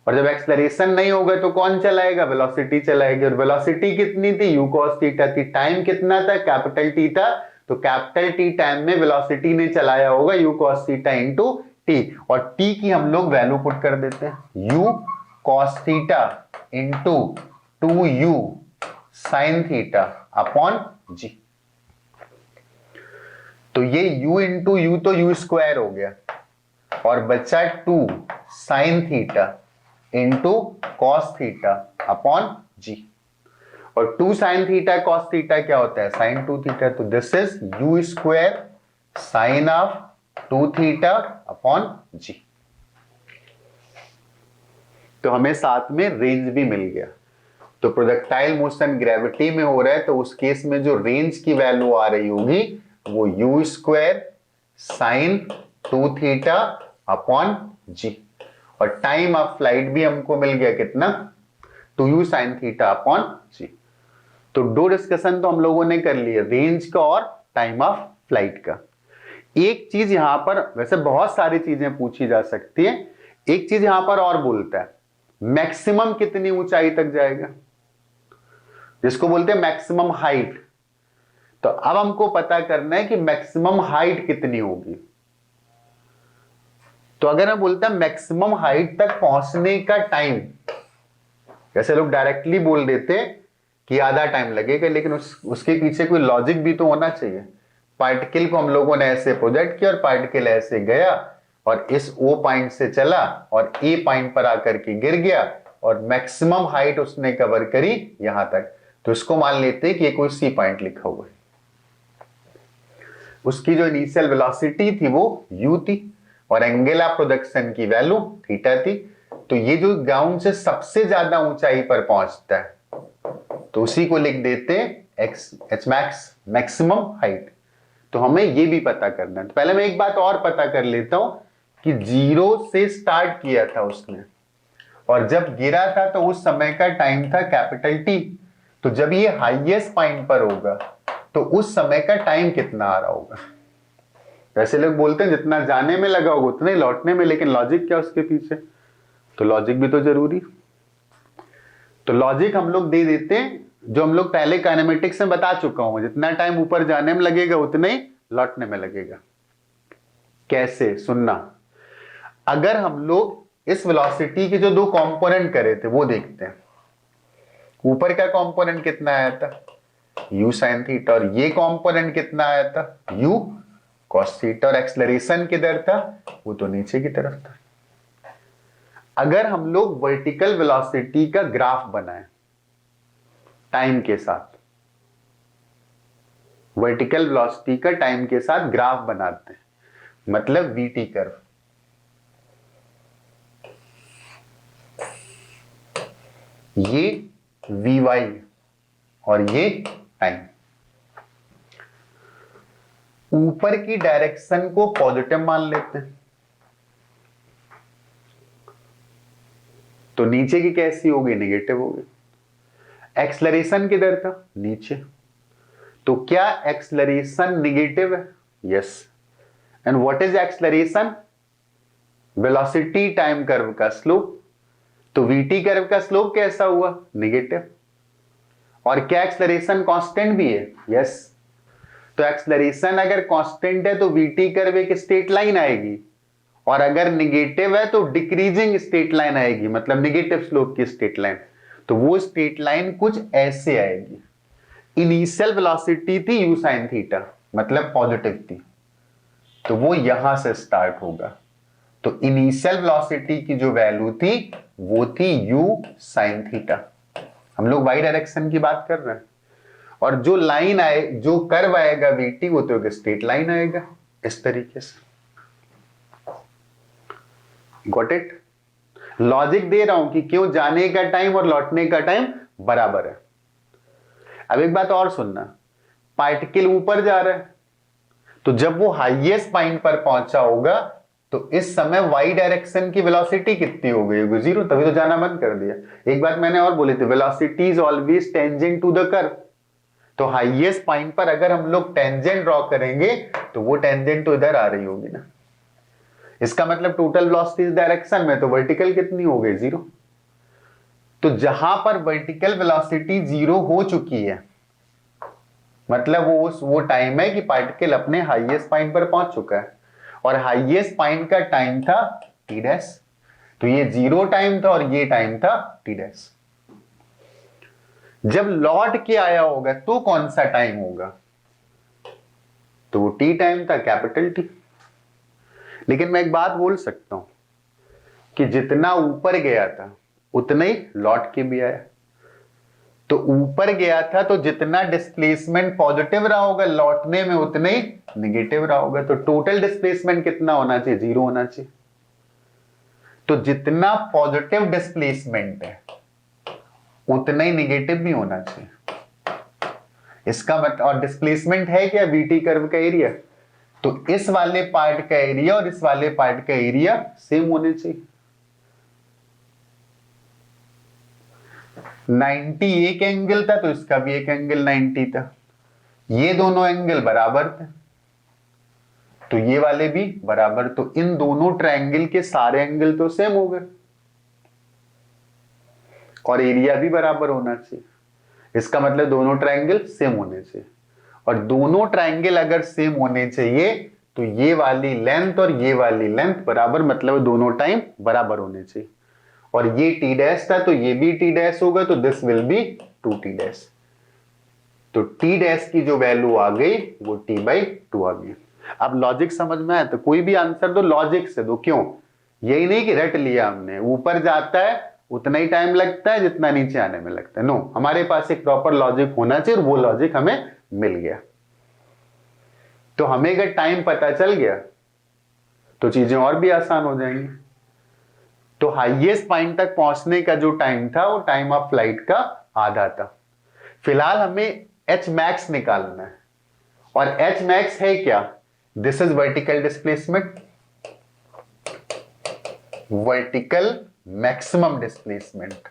और जब एक्सेलरेशन नहीं होगा तो कौन चलाएगा, वेलोसिटी चलाएगी, और वेलोसिटी कितनी थी, u cos थीटा थी। टाइम कितना था, कैपिटल टी था, तो कैपिटल टी टाइम में वेलोसिटी ने चलाया होगा u cos theta into T, और टी की हम लोग वैल्यू पुट कर देते हैं u cos theta into 2u sin theta upon G. तो ये u इंटू यू तो u² हो गया, और बचा 2 sin theta into cos theta upon जी। और 2 sin थीटा कॉस थीटा क्या होता है, sin 2 थीटा। तो this is u² sin of 2 theta upon G. तो हमें साथ में रेंज भी मिल गया। तो प्रोजेक्टाइल मोशन ग्रेविटी में हो रहा है तो उस केस में जो रेंज की वैल्यू आ रही होगी वो u square sine 2 theta upon जी, और टाइम ऑफ फ्लाइट भी हमको मिल गया कितना, 2u sine theta upon G. तो दो डिस्कशन तो हम लोगों ने कर लिए, रेंज का और टाइम ऑफ फ्लाइट का। एक चीज यहां पर, वैसे बहुत सारी चीजें पूछी जा सकती है, एक चीज यहां पर और बोलता है, मैक्सिमम कितनी ऊंचाई तक जाएगा, जिसको बोलते हैं मैक्सिमम हाइट। तो अब हमको पता करना है कि मैक्सिमम हाइट कितनी होगी। तो अगर मैं बोलता मैक्सिमम हाइट तक पहुंचने का टाइम, जैसे लोग डायरेक्टली बोल देते कि आधा टाइम लगेगा, लेकिन उसके पीछे कोई लॉजिक भी तो होना चाहिए। पार्टिकल को हम लोगों ने ऐसे प्रोजेक्ट किया और पार्टिकल ऐसे गया और इस ओ पॉइंट से चला और ए पॉइंट पर आकर के गिर गया और मैक्सिमम हाइट उसने कवर करी यहां तक। तो इसको मान लेते हैं कि ये कोई सी पॉइंट लिखा हुआ है, उसकी जो इनिशियल वेलोसिटी थी वो u थी और एंगल ऑफ प्रोजेक्शन की वैल्यू थीटा थी। तो ये जो ग्राउंड से सबसे ज्यादा ऊंचाई पर पहुंचता है तो उसी को लिख देते हैं एच मैक्स, मैक्सिमम हाइट। तो हमें ये भी पता करना है। तो पहले मैं एक बात और पता कर लेता हूं कि 0 से स्टार्ट किया था उसने और जब गिरा था तो उस समय का टाइम था कैपिटल टी। तो जब ये हाईएस्ट पॉइंट पर होगा तो उस समय का टाइम कितना आ रहा होगा। वैसे लोग बोलते हैं जितना जाने में लगा होगा उतना ही लौटने में, लेकिन लॉजिक क्या उसके पीछे, तो लॉजिक भी तो जरूरी। तो लॉजिक हम लोग दे देते हैं जो हम लोग पहले काइनेमेटिक्स में बता चुका हूं, जितना टाइम ऊपर जाने में लगेगा उतना ही लौटने में लगेगा। कैसे, सुनना। अगर हम लोग इस वेलोसिटी के जो दो कंपोनेंट करे थे वो देखते हैं, ऊपर का कंपोनेंट कितना आया था u sin थीटा और ये कंपोनेंट कितना आया था u cos थीटा, और एक्सेलरेशन किधर था, वो तो नीचे की तरफ था। अगर हम लोग वर्टिकल वेलोसिटी का ग्राफ बनाएं टाइम के साथ, वर्टिकल वेलोसिटी का टाइम के साथ ग्राफ बनाते हैं, मतलब वीटी कर्व, ये vy और ये टाइम। ऊपर की डायरेक्शन को पॉजिटिव मान लेते हैं तो नीचे की कैसी होगी, नेगेटिव होगी। एक्सेलरेशन किधर था, नीचे, तो क्या एक्सेलरेशन नेगेटिव है, yes. And what is acceleration, velocity time curve का स्लोप। तो वीटी कर्व का स्लोप कैसा हुआ, नेगेटिव। और क्या एक्सेलरेशन कांस्टेंट भी है, यस। तो एक्सेलरेशन अगर कांस्टेंट है तो वीटी कर्व एक स्ट्रेट लाइन आएगी, और अगर नेगेटिव है तो डिक्रीजिंग स्ट्रेट लाइन आएगी, मतलब नेगेटिव स्लोप की स्ट्रेट लाइन। तो वो स्ट्रेट लाइन कुछ ऐसे आएगी। इनिशियल वेलोसिटी थी u sin थीटा, मतलब पॉजिटिव थी, तो वो यहां से स्टार्ट होगा। तो इनिशियल वेलोसिटी की जो वैल्यू थी वो थी u sin थीटा। हम लोग y डायरेक्शन की बात कर रहे हैं, और जो लाइन आए, जो कर्व आएगा वीटी, वो तो एक स्ट्रेट लाइन आएगा इस तरीके से। Got it. लॉजिक दे रहा हूं कि क्यों जाने का टाइम और लौटने का टाइम बराबर है। अब एक बात और सुनना, पार्टिकल ऊपर जा रहा है तो जब वो हाईएस्ट पॉइंट पर पहुंचा होगा तो इस समय y डायरेक्शन की वेलोसिटी कितनी हो गई होगी, 0, तभी तो जाना बंद कर दिया। एक बात मैंने और बोली थी, velocity is always tangent to the curve. तो हाईएस्ट पॉइंट पर अगर हम लोग टेंजेंट ड्रॉ करेंगे तो वो टेंजेंट तो इधर आ रही होगी ना, इसका मतलब टोटल वेलोसिटी इस डायरेक्शन में, तो वर्टिकल कितनी हो गई, 0। तो जहां पर वर्टिकल वेलोसिटी 0 हो चुकी है, मतलब वो टाइम है कि पार्टिकल अपने हाईएस्ट पॉइंट पर पहुंच चुका है, और हाईएस्ट पॉइंट का टाइम था टी डैश। तो ये 0 टाइम था और ये टाइम था टी डैश। जब लौट के आया होगा तो कौन सा टाइम होगा, तो वो टी टाइम था, कैपिटल टी। लेकिन मैं एक बात बोल सकता हूं कि जितना ऊपर गया था उतना ही लौट के भी आया। तो ऊपर गया था तो जितना डिस्प्लेसमेंट पॉजिटिव रहा होगा, लौटने में उतना ही नेगेटिव रहा होगा। तो टोटल डिस्प्लेसमेंट कितना होना चाहिए, 0 होना चाहिए। तो जितना पॉजिटिव डिस्प्लेसमेंट है उतना ही निगेटिव भी होना चाहिए। इसका मतलब, और डिस्प्लेसमेंट है क्या, वीटी कर्व का एरिया, तो इस वाले पार्ट का एरिया और इस वाले पार्ट का एरिया सेम होने चाहिए। 90 एक एंगल था तो इसका भी एक एंगल 90 था, ये दोनों एंगल बराबर थे तो ये वाले भी बराबर, तो इन दोनों ट्रायंगल के सारे एंगल तो सेम हो गए और एरिया भी बराबर होना चाहिए। इसका मतलब दोनों ट्रायंगल सेम होने चाहिए, और दोनों ट्रायंगल अगर सेम होने चाहिए तो ये वाली लेंथ और ये वाली लेंथ बराबर, मतलब दोनों टाइम बराबर होने चाहिए। और ये टी डैश था तो ये भी टी डैश होगा, तो this will be 2t dash. तो टी डैश की जो वैल्यू आ गई वो t/2 आ गई। अब लॉजिक समझ में आया तो कोई भी आंसर दो लॉजिक से दो, क्यों, यही नहीं कि रट लिया हमने, ऊपर जाता है उतना ही टाइम लगता है जितना नीचे आने में लगता है। नो, हमारे पास एक प्रॉपर लॉजिक होना चाहिए और वो लॉजिक हमें मिल गया। तो हमें अगर टाइम पता चल गया तो चीजें और भी आसान हो जाएंगी। तो हाईएस्ट पॉइंट तक पहुंचने का जो टाइम था वो टाइम ऑफ फ्लाइट का आधा था। फिलहाल हमें एच मैक्स निकालना है, और एच मैक्स है क्या, this is vertical displacement, vertical maximum displacement,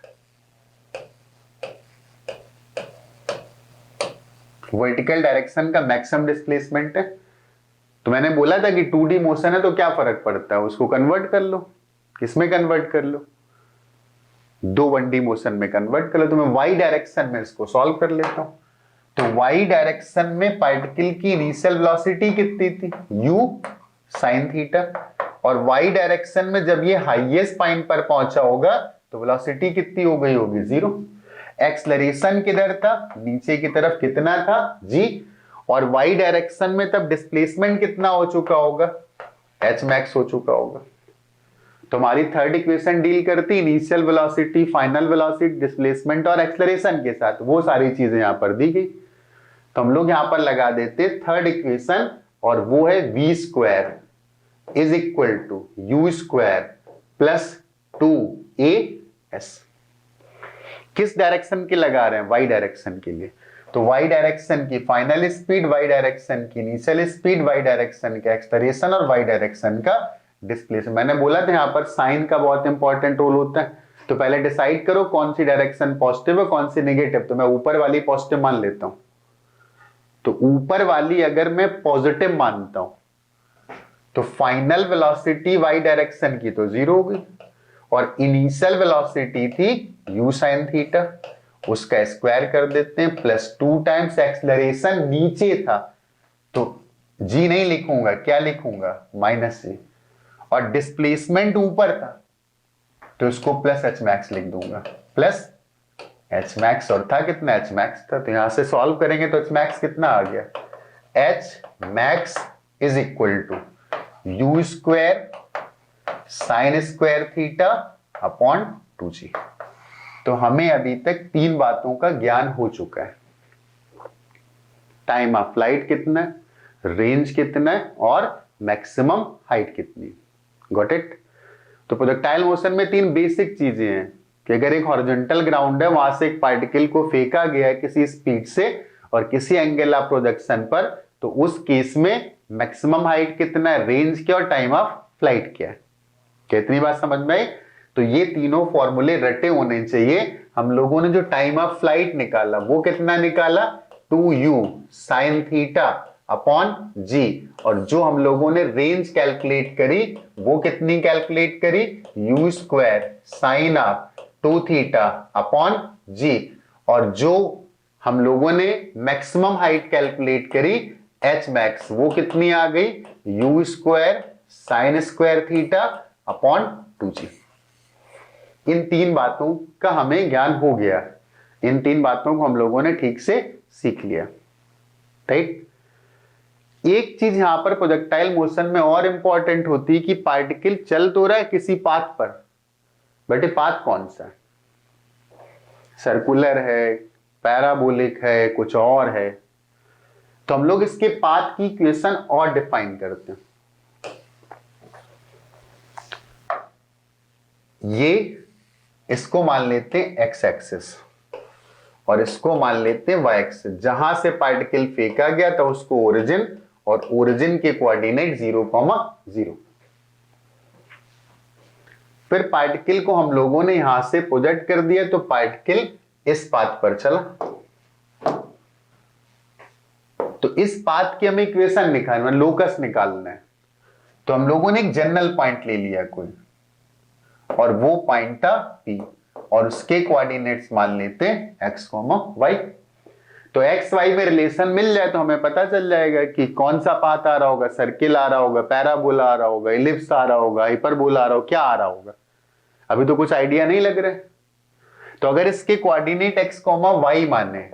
vertical direction का मैक्सिमम डिस्प्लेसमेंट है। तो मैंने बोला था कि 2D मोशन है तो क्या फर्क पड़ता है, उसको कन्वर्ट कर लो, किसमें कन्वर्ट कर लो, 2 1D मोशन में कन्वर्ट कर लो। तो मैं y डायरेक्शन में इसको सॉल्व कर लेता हूं। तो y डायरेक्शन में पार्टिकल की इनिशियल वेलोसिटी कितनी थी, u sin थीटा, और y डायरेक्शन में जब ये हाईएस्ट पॉइंट पर पहुंचा होगा तो वेलोसिटी कितनी हो गई होगी, 0। एक्सेलरेशन किधर था, नीचे की तरफ, कितना था, g, और y डायरेक्शन में तब डिस्प्लेसमेंट कितना हो चुका होगा, h मैक्स हो चुका होगा। तो हमारी थर्ड इक्वेशन डील करती initial velocity, final velocity, displacement और एक्सेलरेशन के साथ, वो सारी चीजें यहां पर दी गई। तो हम लोग यहां पर लगा देते थर्ड इक्वेशन, और वो है v square is equal to you square plus 2as। किस डायरेक्शन की लगा रहे हैं, y डायरेक्शन के लिए। तो y डायरेक्शन की फाइनल स्पीड, y डायरेक्शन की इनिशियल स्पीड, y डायरेक्शन का एक्सेलरेशन और y डायरेक्शन का डिस्प्लेसमेंट। मैंने बोला था यहां पर साइन का बहुत इंपॉर्टेंट रोल होता है। तो पहले डिसाइड करो कौन सी डायरेक्शन पॉजिटिव है कौन सी नेगेटिव। तो मैं ऊपर वाली पॉजिटिव मान लेता हूं, तो ऊपर वाली अगर मैं पॉजिटिव मानता हूं तो फाइनल वेलोसिटी y डायरेक्शन की तो 0 हो गई, और इनिशियल वेलोसिटी थी u sin थीटा, उसका स्क्वायर कर देते हैं, प्लस 2 टाइम्स एक्सेलरेशन नीचे था तो g नहीं लिखूंगा, क्या लिखूंगा, -g, और डिस्प्लेसमेंट ऊपर था तो इसको प्लस h मैक्स लिख दूंगा, प्लस h मैक्स, और था कितना, h मैक्स था। तो यहां से सॉल्व करेंगे तो h मैक्स कितना आ गया, h max is equal to you square sine square theta upon 2g। तो हमें अभी तक 3 बातों का ज्ञान हो चुका है, टाइम ऑफ फ्लाइट कितना है, रेंज कितना है, और मैक्सिमम हाइट कितनी। Got it. तो प्रोजेक्टाइल मोशन में 3 बेसिक चीजें हैं कि अगर एक हॉरिजॉन्टल ग्राउंड है, वहां से एक पार्टिकल को फेंका गया है किसी स्पीड से और किसी एंगल ऑफ प्रोजेक्शन पर, तो उस केस में मैक्सिमम हाइट कितना है, रेंज क्या और टाइम ऑफ फ्लाइट क्या है। कितनी बात समझ में आई। तो ये तीनों फॉर्मूले रटे होने चाहिए। हम लोगों ने जो टाइम ऑफ फ्लाइट निकाला वो कितना निकाला, 2u sin theta upon g, और जो हम लोगों ने रेंज कैलकुलेट करी वो कितनी कैलकुलेट करी, u square sign of 2 theta upon g, और जो हम लोगों ने मैक्सिमम हाइट कैलकुलेट करी h मैक्स, वो कितनी आ गई, u square sine square theta upon 2g। इन 3 बातों का हमें ज्ञान हो गया, इन 3 बातों को हम लोगों ने ठीक से सीख लिया, राइट। एक चीज यहां पर प्रोजेक्टाइल मोशन में और इंपॉर्टेंट होती है कि पार्टिकल चल तो रहा है किसी पाथ पर, बट ये पाथ कौन सा है, सर्कुलर है, पैराबोलिक है, कुछ और है। तो हम लोग इसके पाथ की इक्वेशन और डिफाइन करते हैं। ये इसको मान लेते हैं एक्स एक्सिस और इसको मान लेते हैं वाई एक्सिस। जहां से पार्टिकल फेंका गया था उसको ओरिजिन, और ओरिजिन के कोऑर्डिनेट 0,0। फिर पार्टिकल को हम लोगों ने यहां से प्रोजेक्ट कर दिया तो पार्टिकल इस पाथ पर चला। तो इस पाथ की हमें इक्वेशन निकालना, लोकस निकालना है। तो हम लोगों ने एक जनरल पॉइंट ले लिया कोई, और वो पॉइंट था P, और उसके कोऑर्डिनेट्स मान लेते हैं x, y। तो x y में रिलेशन मिल जाए तो हमें पता चल जाएगा कि कौन सा पाथ आ रहा होगा, सर्किल आ रहा होगा, पैराबोला आ रहा होगा, इलिप्स आ रहा होगा, हाइपरबोला आ रहा होगा, क्या आ रहा होगा। अभी तो कुछ आइडिया नहीं लग रहा है। तो अगर इसके कोऑर्डिनेट x, y माने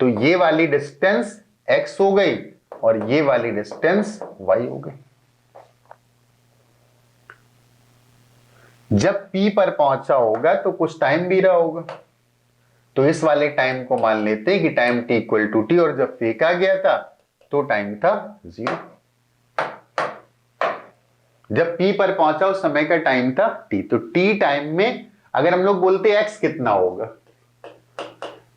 तो ये वाली डिस्टेंस x हो गई और ये वाली डिस्टेंस y हो गई। जब P पर पहुंचा होगा तो कुछ टाइम भी रहा होगा, तो इस वाले टाइम को मान लेते हैं कि time t equal to T, और जब फेंका गया था तो टाइम था 0। जब P पर पहुंचा उस समय का टाइम था t, तो t टाइम में अगर हम लोग बोलते x कितना होगा,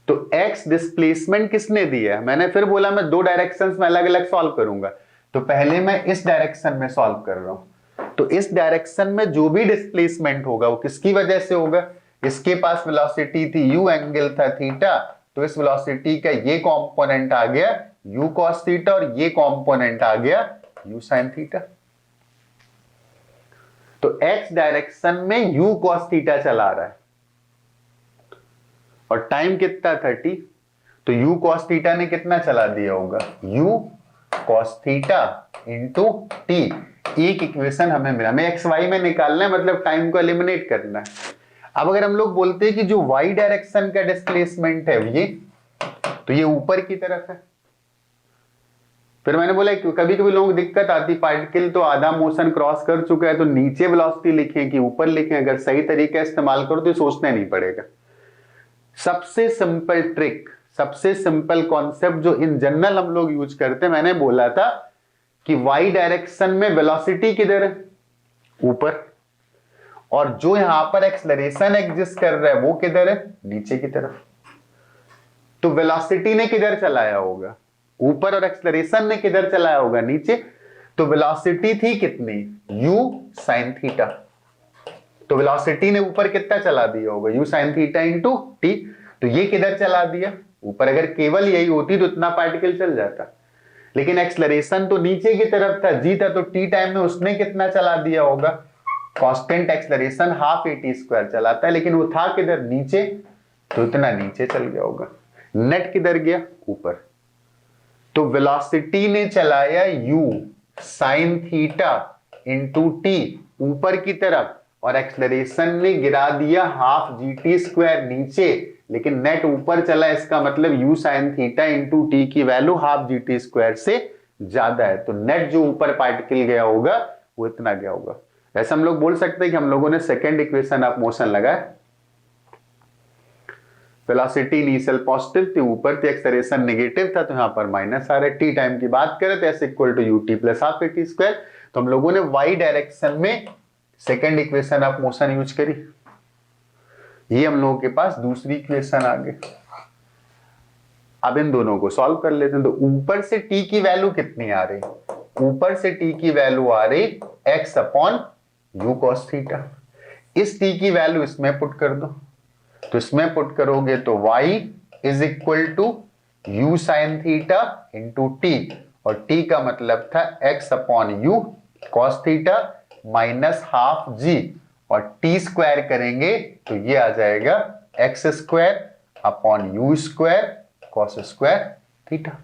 तो x डिस्प्लेसमेंट किसने दिया है। मैंने फिर बोला मैं दो डायरेक्शंस में अलग अलग सॉल्व करूंगा, तो पहले मैं इस डायरेक्शन में सॉल्व कर रहा हूं। तो इस डायरेक्शन में जो भी डिस्प्लेसमेंट होगा वो किसकी वजह से होगा, इसके पास वेलोसिटी थी u, एंगल था थीटा, तो इस वेलोसिटी का ये कंपोनेंट आ गया u cos थीटा और ये कंपोनेंट आ गया u sin थीटा। तो x डायरेक्शन में u cos थीटा चला रहा है और टाइम कितना 30, तो u cos थीटा ने कितना चला दिया होगा, u cos theta into T. एक इक्वेशन हमें मिला, हमें एक्स वाई में निकालना है, मतलब टाइम को एलिमिनेट करना है। अब अगर हम लोग बोलते हैं कि जो y डायरेक्शन का डिस्प्लेसमेंट है ये, तो ये ऊपर की तरफ है। फिर मैंने बोला कभी कभी लोगों को दिक्कत आती, पार्टिकल तो आधा मोशन क्रॉस कर चुका है तो नीचे वेलोसिटी लिखें कि ऊपर लिखें। अगर सही तरीका इस्तेमाल करो तो सोचना नहीं पड़ेगा। सबसे सिंपल ट्रिक, सबसे सिंपल कॉन्सेप्ट जो इन जनरल हम लोग यूज करते हैं, मैंने बोला था कि y डायरेक्शन में वेलोसिटी किधर है, ऊपर, और जो यहां पर एक्सेलरेशन एग्जिस्ट कर रहा है वो किधर है, नीचे की तरफ। तो वेलोसिटी ने किधर चलाया होगा, ऊपर, और एक्सेलरेशन ने किधर चलाया होगा, नीचे। तो वेलोसिटी थी कितनी, u sin थीटा, तो वेलोसिटी ने ऊपर कितना चला दिया होगा, u sin theta into T. तो ये किधर चला दिया, ऊपर। अगर केवल यही होती तो इतना पार्टिकल चल जाता, लेकिन एक्सेलरेशन तो नीचे की तरफ था, जी था, तो टी टाइम में उसने कितना चला दिया होगा, constant acceleration half a t square चलाता है, लेकिन वो था किधर, नीचे, तो इतना नीचे चल गया होगा। नेट किधर गया, ऊपर। तो वेलोसिटी ने चलाया u sin theta into T ऊपर की तरफ, और एक्सेलरेशन ने गिरा दिया हाफ जी टी स्क्वायर नीचे, लेकिन नेट ऊपर चला। इसका मतलब u sin theta into T की value half G T square से ज्यादा है, तो नेट जो ऊपर पार्टिकल गया होगा वो इतना गया होगा। ऐसा हम लोग बोल सकते हैं कि हम लोगों ने सेकेंड इक्वेशन ऑफ मोशन लगाया। वेलोसिटी इनिशियल पॉजिटिव थी, ऊपर थी, एक्सेलरेशन नेगेटिव था, तो यहां पर माइनस आ रहा है। टी टाइम की बात करें तो s equal to u t plus half a t square. तो हम लोगों ने वाई डायरेक्शन में second equation of motion use करी। ये हम लोगों के पास दूसरी इक्वेशन आ गई। अब इन दोनों को सॉल्व कर लेते हैं। तो ऊपर से टी की वैल्यू कितनी आ रही, ऊपर से टी की वैल्यू आ रही X upon U cos theta. इस टी की वैल्यू इसमें पुट कर दो, तो इसमें पुट करोगे तो y is equal to U sine theta into T, और t का मतलब था x upon U cos theta minus half G, और t स्क्वायर करेंगे तो ये आ जाएगा x square upon U square cos square theta.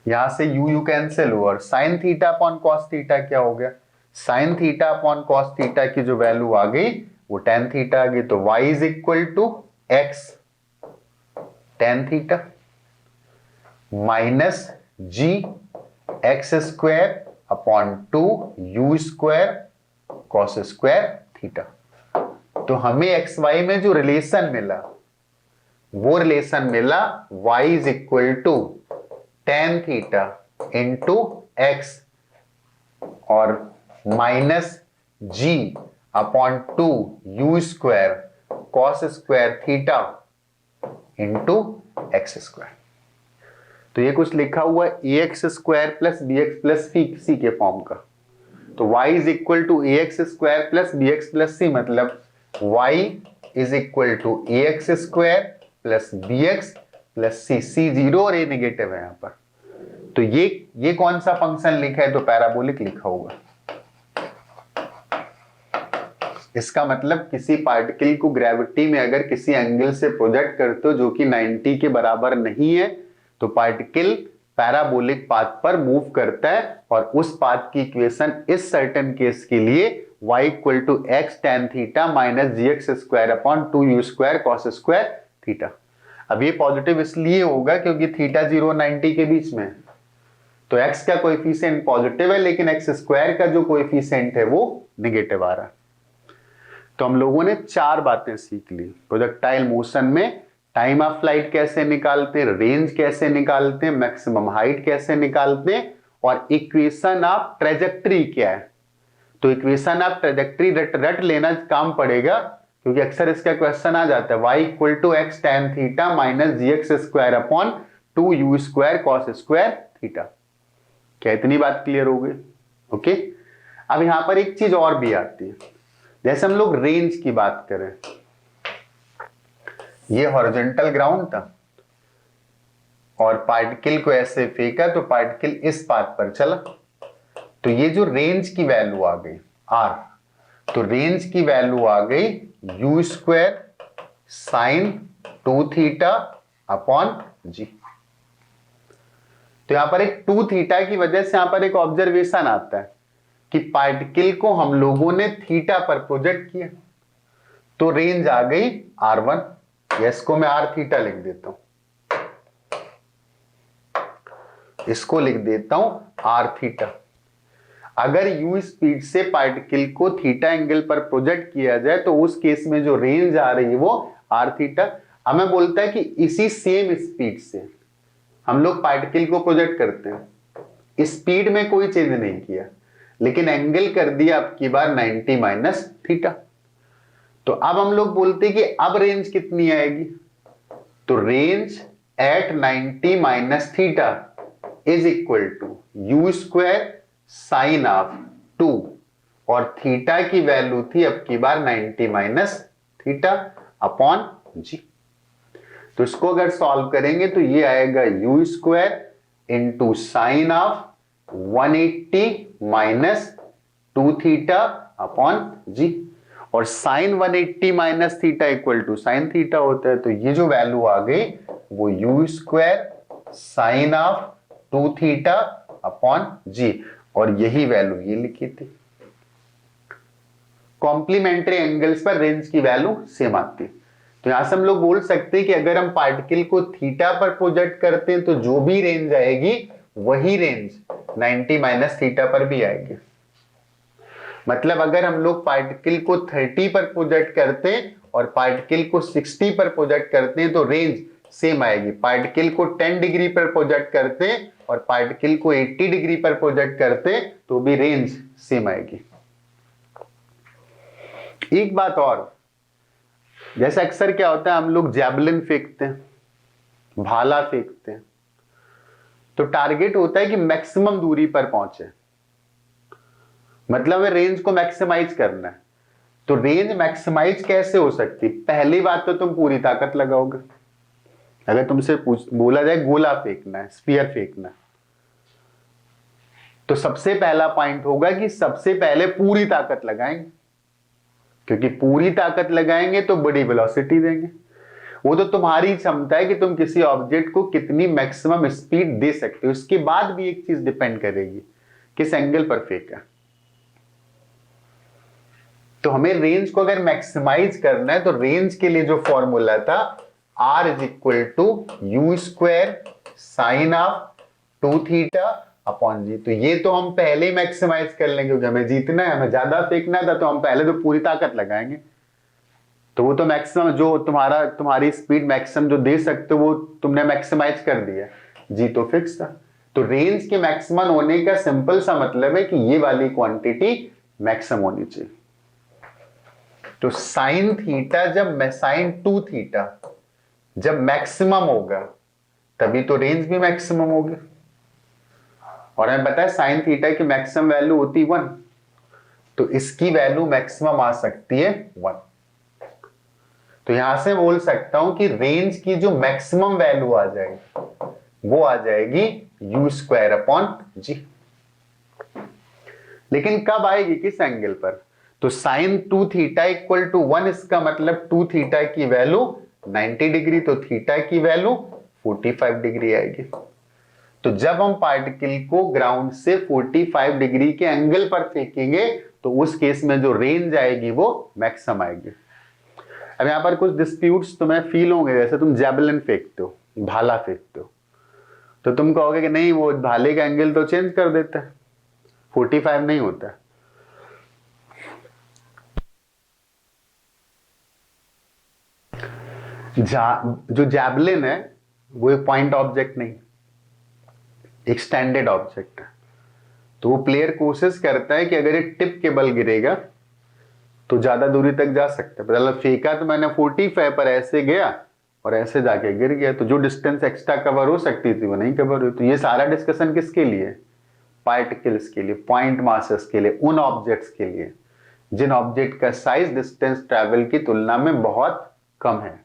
यहां से यू कैंसिल हुआ, और sine theta upon cos theta क्या हो गया, sign theta upon cos theta की जो वैल्यू आ गई वो टेन थीटा आ गई। तो y is equal to x tan theta minus g x square upon two you square cos square theta. तो हमें एक्स वाई में जो रिलेशन मिला वो रिलेशन मिला y is equal to tan theta into X और minus G upon 2u² cos square theta into X square. तो ये कुछ लिखा हुआ है ax² प्लस bx प्लस सी के फॉर्म का। तो y is equal to ax² plus bx plus C, मतलब y is equal to ax² plus bx plus C 0 और a नेगेटिव है यहां पर। तो ये कौन सा फंक्शन लिखा है? तो पैराबोलिक लिखा होगा। इसका मतलब किसी पार्टिकल को ग्रेविटी में अगर किसी एंगल से प्रोजेक्ट करते हो जो कि 90 के बराबर नहीं है, तो पार्टिकल पैराबोलिक पाथ पर मूव करता है, और उस पाथ की इक्वेशन इस सर्टेन केस के लिए y equal to x tan theta minus gx² upon 2u² cos square theta. अब ये पॉजिटिव इसलिए होगा क्योंकि थीटा 0 और 90 के बीच में, तो x का कोएफिशिएंट पॉजिटिव है, लेकिन x² का जो कोएफिशिएंट है वो नेगेटिव आ रहा है। तो हम लोगों ने 4 बातें सीख ली। प्रोजेक्टाइल मोशन में टाइम ऑफ फ्लाइट कैसे निकालते हैं, रेंज कैसे निकालते हैं, मैक्सिमम हाइट कैसे निकालते हैं, और इक्वेशन ऑफ ट्रेजेक्ट्री क्या है। तो इक्वेशन ऑफ ट्रेजेक्ट्री रट लेना काम पड़ेगा, क्योंकि अक्सर इसका क्वेश्चन आ जाता है y equal to x tan theta minus gx² upon 2u² cos square theta. क्या इतनी बात क्लियर हो गई? ओके। अब यहां पर एक चीज और भी आती है, जैसे हम लोग रेंज की बात करें, ये हॉरिजॉन्टल ग्राउंड था और पार्टिकल को ऐसे फेंका तो पार्टिकल इस पाथ पर चला, तो ये जो रेंज की वैल्यू आ गई r, तो रेंज की वैल्यू आ गई u² sign 2 theta upon g। तो यहां पर एक 2 थीटा की वजह से यहां पर एक ऑब्जर्वेशन आता है कि पार्टिकल को हम लोगों ने थीटा पर प्रोजेक्ट किया, तो रेंज आ गई r1। इसको मैं r थीटा लिख देता हूं, इसको लिख देता हूं r थीटा। अगर u स्पीड से पार्टिकल को थीटा एंगल पर प्रोजेक्ट किया जाए तो उस केस में जो रेंज आ रही है वो r थीटा। अब मैं बोलता है कि इसी सेम स्पीड से हम लोग पार्टिकल को प्रोजेक्ट करते हैं, स्पीड में कोई चेंज नहीं किया, लेकिन एंगल कर दिया अब की बार 90 माइनस थीटा। तो अब हम लोग बोलते हैं कि अब रेंज कितनी आएगी, तो range at 90 minus theta is equal to u² sine of 2, और थीटा की वैल्यू थी अब की बार 90 माइनस थीटा अपॉन g। तो इसको अगर सॉल्व करेंगे तो ये आएगा u² into sine of 180 minus 2 theta upon g, और sine 180 minus theta equal to sine theta होता है। तो ये जो वैल्यू आ गई वो u² sine of 2 theta upon g, और यही वैल्यू ये लिखी थी। कॉम्प्लीमेंट्री एंगल्स पर रेंज की वैल्यू सेम आती है। तो यहां से हम लोग बोल सकते हैं कि अगर हम पार्टिकल को थीटा पर प्रोजेक्ट करते हैं तो जो भी रेंज आएगी वही रेंज 90 माइनस थीटा पर भी आएगी। मतलब अगर हम लोग पार्टिकल को 30 पर प्रोजेक्ट करते हैं और पार्टिकल को 60 पर प्रोजेक्ट करते हैं तो रेंज सेम आएगी। पार्टिकल को 10 डिग्री पर प्रोजेक्ट करते हैं और पार्टिकल को 80 डिग्री पर प्रोजेक्ट करते हैं तो भी रेंज सेम आएगी। एक बात और, जैसे अक्सर क्या होता है हम लोग जैवलिन फेंकते हैं, भाला फेंकते हैं, तो टारगेट होता है कि मैक्सिमम दूरी पर पहुंचे, मतलब रेंज को मैक्सिमाइज करना है। तो रेंज मैक्सिमाइज कैसे हो सकती? पहली बात तो तुम पूरी ताकत लगाओगे। अगर तुमसे बोला जाए गोला फेंकना है, स्फीयर फेंकना है, तो सबसे पहला पॉइंट होगा कि सबसे पहले पूरी ताकत लगाएंगे, क्योंकि पूरी ताकत लगाएंगे तो बड़ी वेलोसिटी देंगे। वो तो तुम्हारी क्षमता है कि तुम किसी ऑब्जेक्ट को कितनी मैक्सिमम स्पीड दे सकते हो। इसके बाद भी एक चीज डिपेंड करेगी, किस एंगल पर फेंका। तो हमें रेंज को अगर मैक्सिमाइज करना है तो रेंज के लिए जो फॉर्मूला था r is equal to u² sine of 2 theta upon G. तो ये तो हम पहले ही मैक्सिमाइज कर लेंगे, क्योंकि हमें जीतना है, हमें ज्यादा फेंकना था, तो हम पहले तो पूरी ताकत लगाएंगे। तो वो तो मैक्सिमम जो तुम्हारी स्पीड मैक्सिमम जो दे सकते हो वो तुमने मैक्सिमाइज कर दिया, जी तो फिक्स था। तो रेंज के मैक्सिमम होने का सिंपल सा मतलब है कि ये वाली क्वांटिटी मैक्सिमम होनी चाहिए। तो साइन थीटा जब साइन 2 थीटा जब मैक्सिमम होगा तभी तो रेंज भी मैक्सिमम होगी, और हमें पता है साइन थीटा की मैक्सिमम वैल्यू होती 1, तो इसकी वैल्यू मैक्सिमम आ सकती है 1। तो यहां से बोल सकता हूं कि रेंज की जो मैक्सिमम वैल्यू आ जाएगी वो आ जाएगी u²/g। लेकिन कब आएगी, किस एंगल पर? तो साइन 2 थीटा इक्वल टू 1, इसका मतलब 2 थीटा की वैल्यू 90 डिग्री, तो थीटा की वैल्यू 45 डिग्री आएगी। तो जब हम पार्टिकल को ग्राउंड से 45 डिग्री के एंगल पर फेंकेंगे तो उस केस में जो रेंज आएगी वो मैक्सिमम आएगी। अब यहां पर कुछ डिस्प्यूट्स तुम्हें फील होंगे, जैसे तुम जैवलिन फेंकते हो, भाला फेंकते हो, तो तुम कहोगे कि नहीं वो भाले का एंगल तो चेंज कर देता है, 45 नहीं होता। जो जैवलिन है वो एक पॉइंट ऑब्जेक्ट नहीं, एक स्टैंडर्ड ऑब्जेक्ट है। तो वो प्लेयर कोशिश करता है कि अगर ये टिप के बल गिरेगा तो ज्यादा दूरी तक जा सकता है। मतलब फेंका तो मैंने 45 पर, ऐसे गया और ऐसे जाके गिर गया, तो जो डिस्टेंस एक्स्ट्रा कवर हो सकती थी वो नहीं कवर हुई। तो ये सारा डिस्कशन किसके लिए? पार्टिकल्स के लिए, पॉइंट मासेस के लिए, उन ऑब्जेक्ट्स के लिए जिन ऑब्जेक्ट का साइज डिस्टेंस ट्रैवल की तुलना में बहुत कम है।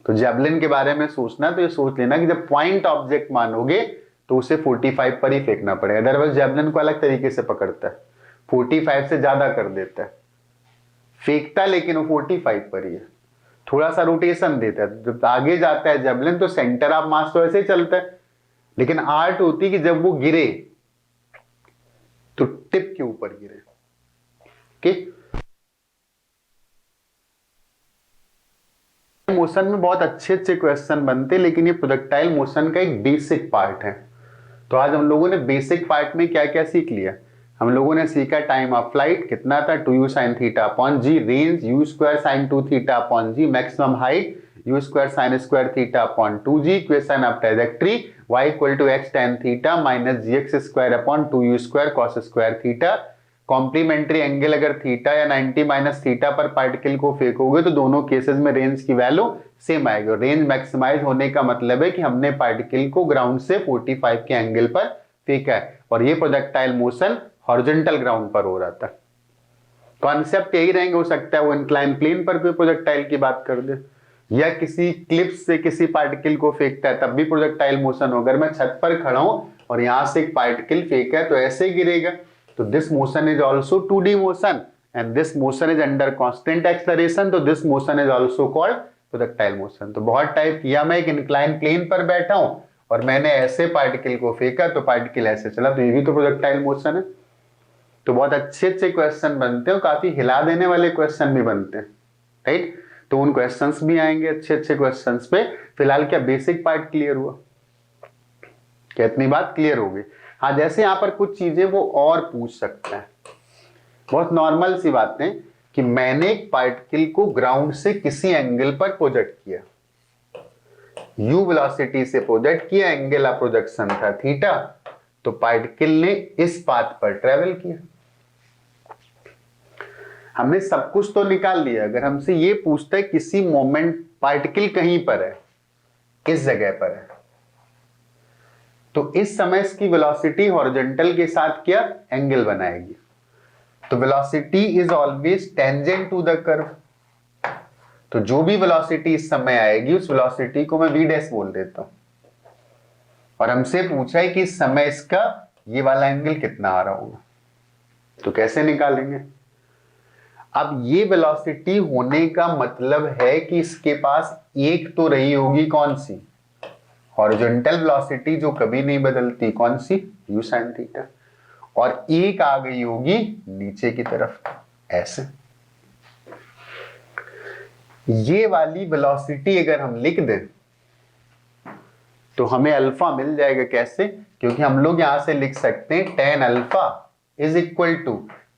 तो जैवलिन के बारे में सोचना तो ये सोच लेना कि जब पॉइंट ऑब्जेक्ट मानोगे तो उसे 45 पर ही फेंकना पड़ेगा, अदरवाइज जैवलिन को अलग तरीके से पकड़ता है, 45 से ज्यादा कर देता है, फेंकता लेकिन वो 45 पर ही है, थोड़ा सा रोटेशन देता है। जब आगे जाता है जैवलिन तो सेंटर ऑफ मास तो ऐसे ही चलता है, लेकिन आर्ट होती है कि जब वो गिरे तो टिप के ऊपर गिरे। ठीक, मोशन में बहुत अच्छे अच्छे क्वेश्चन बनते हैं, लेकिन ये प्रोजेक्टाइल मोशन का एक बेसिक पार्ट है। तो आज हम लोगों ने बेसिक पार्ट में क्या क्या सीख लिया? हम लोगों ने सीखा टाइम ऑफ फ्लाइट कितना था, 2u sin θ/g, range u² sin 2 θ/g, maximum height u² sin² θ/2g, equation of trajectory y = x tan θ - gx² /2u² cos² θ, complementary angle अगर थीटा या 90 - थीटा पर पार्टिकल को फेंकोगे तो दोनों केसेस में रेंज की वैल्यू सेम आएगी। और रेंज मैक्सिमाइज होने का मतलब है कि हमने पार्टिकल को ग्राउंड से 45 के एंगल पर फेंका है, और ये प्रोजेक्टाइल मोशन हॉरिजॉन्टल ग्राउंड पर हो रहा था। कॉन्सेप्ट यही रहेंगे, हो सकता है वो इंक्लाइन प्लेन पर कोई प्रोजेक्टाइल की बात कर दे, या किसी क्लिप्स से किसी पार्टिकल को फेंकता है तब भी प्रोजेक्टाइल मोशन होगा। अगर मैं छत पर खड़ा हूं और यहां से एक पार्टिकल फेंका है तो ऐसे गिरेगा, तो this motion is also 2D motion and this motion is under constant acceleration, तो this motion is also called projectile motion. तो बहुत टाइप किया, मैं एक इंक्लाइन प्लेन पर बैठा हूं और मैंने ऐसे पार्टिकल को फेंका तो पार्टिकल ऐसे चला, तो ये भी तो प्रोजेक्टाइल मोशन है। तो बहुत अच्छे अच्छे क्वेश्चन बनते हैं, काफी हिला देने वाले क्वेश्चन भी बनते हैं, राइट। तो उन क्वेश्चंस भी आएंगे अच्छे अच्छे क्वेश्चंस पे। फिलहाल क्या बेसिक पार्ट क्लियर हुआ? क्या इतनी बात क्लियर होगी? हाँ, जैसे यहां पर कुछ चीजें वो और पूछ सकता है, बहुत नॉर्मल सी बातें, कि मैंने एक पार्टिकल को ग्राउंड से किसी एंगल पर प्रोजेक्ट किया, u वेलोसिटी से प्रोजेक्ट किया, एंगल ऑफ प्रोजेक्शन था थीटा, तो पार्टिकल ने इस पाथ पर ट्रेवल किया। हमने सब कुछ तो निकाल लिया। अगर हमसे ये पूछता है किसी मोमेंट पार्टिकल कहीं पर है, किस जगह पर है, तो इस समय इसकी वेलोसिटी हॉरिजॉन्टल के साथ क्या एंगल बनाएगी? तो velocity is always tangent to the curve. तो जो भी वेलोसिटी इस समय आएगी उस वेलोसिटी को मैं v' बोल देता हूं, और हमसे पूछा है कि इस समय इसका ये वाला एंगल कितना आ रहा होगा, तो कैसे निकालेंगे? अब ये वेलोसिटी होने का मतलब है कि इसके पास एक तो रही होगी कौन सी, हॉरिजॉन्टल वेलोसिटी जो कभी नहीं बदलती, कौन सी, u sin θ, और एक आ गई होगी नीचे की तरफ ऐसे। ये वाली वेलोसिटी अगर हम लिख दें तो हमें अल्फा मिल जाएगा। कैसे? क्योंकि हम लोग यहां से लिख सकते हैं tan alpha is equal to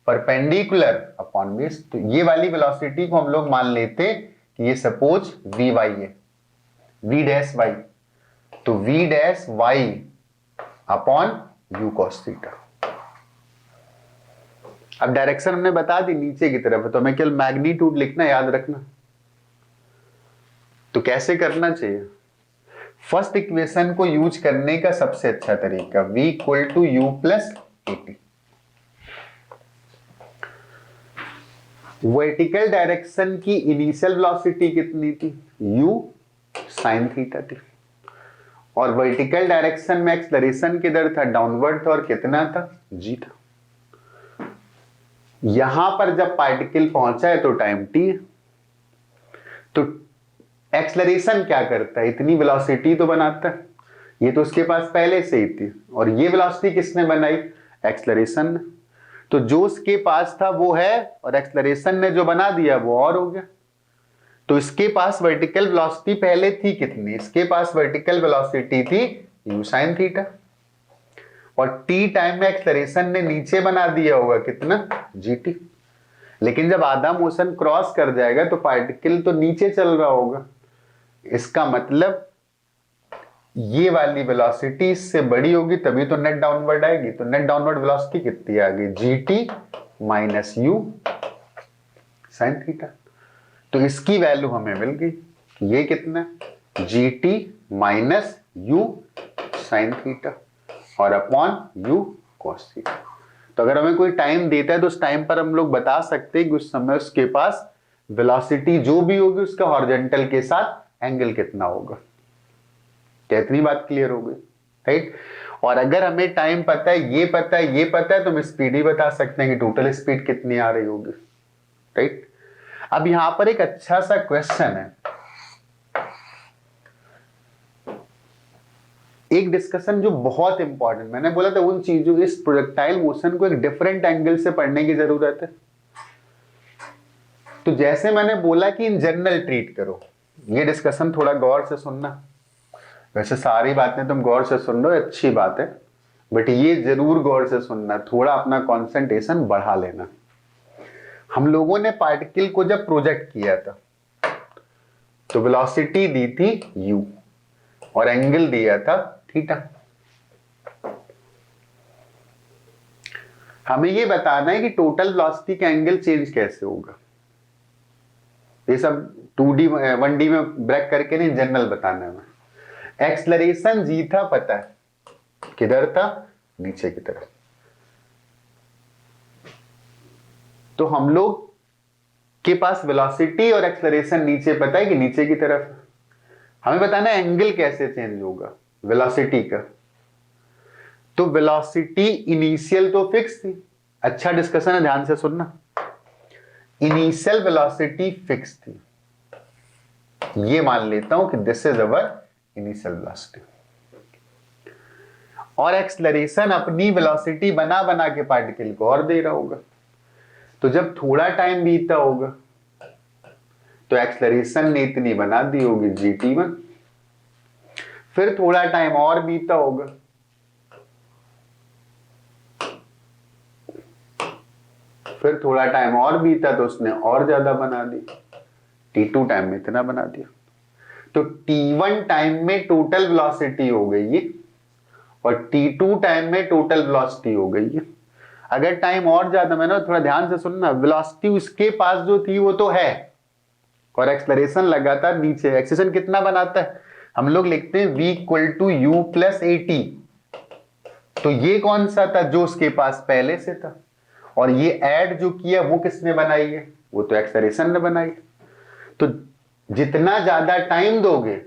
perpendicular upon base. तो ये वाली वेलोसिटी को हम लोग मान लेते हैं कि ये सपोज vy है, v' तो v' अपॉन u cos θ। अब डायरेक्शन हमने बता दी नीचे की तरफ है, तो हमें केवल मैग्नीट्यूड लिखना, याद रखना। तो कैसे करना चाहिए? फर्स्ट इक्वेशन को यूज करने का सबसे अच्छा तरीका v equal to u plus a t. Vertical direction की इनिशियल वेलोसिटी कितनी थी? u साइन थीटा थी। और वर्टिकल डायरेक्शन में एक्सलरेशन किधर था? डाउनवर्ड था। और कितना था? g था। यहां पर जब पार्टिकल पहुंचा है तो टाइम t है। तो एक्सलरेशन क्या करता है? इतनी वेलोसिटी तो बनाता है। ये तो उसके पास पहले से ही थी। और ये वेलोसिटी किसने बनाई? एक्सलरेशन ने। तो जो उसके पास था वो है, और एक्सलरेशन ने जो बना दिया वो और हो गया। तो इसके पास वर्टिकल वेलोसिटी पहले थी कितनी? इसके पास वर्टिकल वेलोसिटी थी u sin थीटा। और t टाइम में एक्सलरेशन ने नीचे बना दिया होगा कितना? gt। लेकिन जब आधा मोशन क्रॉस कर जाएगा तो पार्टिकल तो नीचे चल रहा होगा। इसका मतलब ये वाली वेलोसिटी इससे बड़ी होगी, तभी तो नेट डाउनवर्ड आएगी। तो नेट डाउनवर्ड वेलोसिटी कितनी आ गई? gt minus you sine theta. तो इसकी वैल्यू हमें मिल गई। ये कितना? gt minus you sine theta और अपॉन यू कॉस थीटा। तो अगर हमें कोई टाइम देता है तो उस टाइम पर हम लोग बता सकते हैं कि उस समय उसके पास वेलोसिटी जो भी होगी उसका हॉरिजॉन्टल के साथ एंगल कितना होगा। क्या इतनी बात क्लियर हो गई? राइट। और अगर हमें टाइम पता है, ये पता है, ये पता है, तो हम स्पीड ही बता सकते हैं कि टोटल स्पीड कितनी आ रही होगी। राइट। अब यहां पर एक अच्छा सा क्वेश्चन है, एक डिस्कशन जो बहुत इंपॉर्टेंट, मैंने बोला था उन चीजों, इस प्रोजेक्टाइल मोशन को एक डिफरेंट एंगल से पढ़ने की जरूरत है। तो जैसे मैंने बोला कि इन जनरल ट्रीट करो, ये डिस्कशन थोड़ा गौर से सुनना। वैसे सारी बातें तुम गौर से सुन लो, अच्छी बात है, बट ये जरूर गौर से सुनना, थोड़ा अपना कंसंट्रेशन बढ़ा लेना। हम लोगों ने पार्टिकल को जब प्रोजेक्ट किया था तो वेलोसिटी दी थी u और एंगल दिया था थीटा। हमें ये बताना है कि टोटल वेलोसिटी का एंगल चेंज कैसे होगा। ये सब 2D 1D में ब्रेक करके नहीं, जनरल बताना है। एक्सलरेशन जी था, पता है किधर था? नीचे की तरफ। तो हम लोग के पास वेलोसिटी और एक्सलरेशन नीचे पता है कि नीचे की तरफ। हमें बताना है एंगल कैसे चेंज होगा वेलोसिटी का। तो वेलोसिटी इनिशियल तो फिक्स थी। अच्छा डिस्कशन है, ध्यान से सुनना। इनिशियल वेलोसिटी फिक्स थी, ये मान लेता हूं कि this is our initial velocity. और एक्सलरेशन अपनी वेलोसिटी बना बना के पार्टिकल को और दे रहा होगा। तो जब थोड़ा टाइम बीता होगा तो एक्सलरेशन ने इतनी बना दी होगी gt1। फिर थोड़ा टाइम और बीता होगा, फिर थोड़ा टाइम और बीता तो उसने और ज्यादा बना दी, t2 टाइम में इतना बना दिया। तो t1 टाइम में टोटल वेलोसिटी हो गई ये, और t2 टाइम में टोटल वेलोसिटी हो गई है। अगर टाइम और ज्यादा, मैंने थोड़ा ध्यान से सुनना, वेलोसिटी उसके पास जो थी वो तो है, और एक्सलरेशन लगातार नीचे। एक्सेलेरेशन कितना बनाता है? हम लोग लिखते हैं v equal to u plus a t. तो ये कौन सा था? जो उसके पास पहले से था। और ये ऐड जो किया वो किसने बनाई है? वो तो एक्सलरेशन ने बनाई। तो जितना ज्यादा टाइम दोगे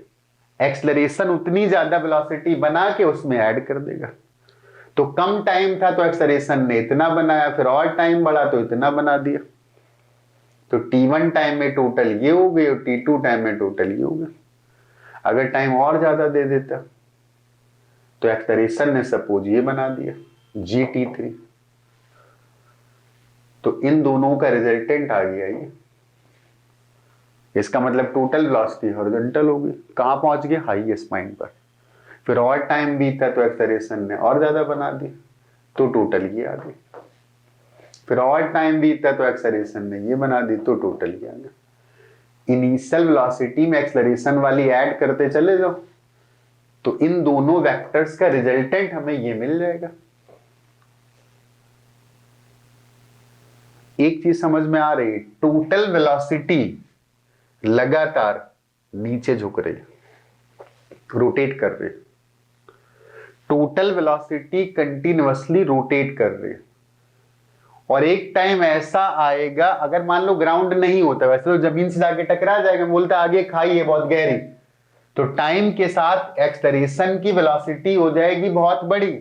एक्सलरेशन उतनी ज्यादा वेलोसिटी बना के उसमें ऐड कर देगा। तो कम टाइम था तो एक्सलरेशन ने इतना बनाया, फिर और टाइम बढ़ा तो इतना बना दिया। तो t1 टाइम में टोटल ये हो गई और t2 टाइम में टोटल ये हो गया। अगर टाइम और ज्यादा दे देता तो एक्सलरेशन ने सपोज ये बना दिया gt3। तो इन दोनों का रिजल्टेंट आ गया ये। इसका मतलब टोटल वेलोसिटी हॉरिजॉन्टल होगी। कहां पहुंच गए? हाईएस्ट पॉइंट पर। फिर और टाइम बीता तो एक्सलरेशन ने और ज्यादा बना दी, तो टोटल ये आ गई। फिर और टाइम बीता तो एक्सलरेशन ने ये बना दी, तो टोटल ये आ गया। इनिशियल वेलोसिटी में एक्सलरेशन वाली ऐड करते चले जाओ तो इन दोनों वेक्टर्स का रिजल्टेंट हमें ये मिल जाएगा। एक चीज समझ में आ रही है, टोटल वेलोसिटी लगातार नीचे झुक रही, रोटेट कर रही, टोटल वेलोसिटी कंटिन्यूअसली रोटेट कर रही है। और एक टाइम ऐसा आएगा, अगर मान लो ग्राउंड नहीं होता, वैसे तो जमीन से जाके टकरा जाएगा, बोलता आगे खाई है बहुत गहरी, तो टाइम के साथ एक्सेलरेशन की वेलोसिटी हो जाएगी बहुत बड़ी,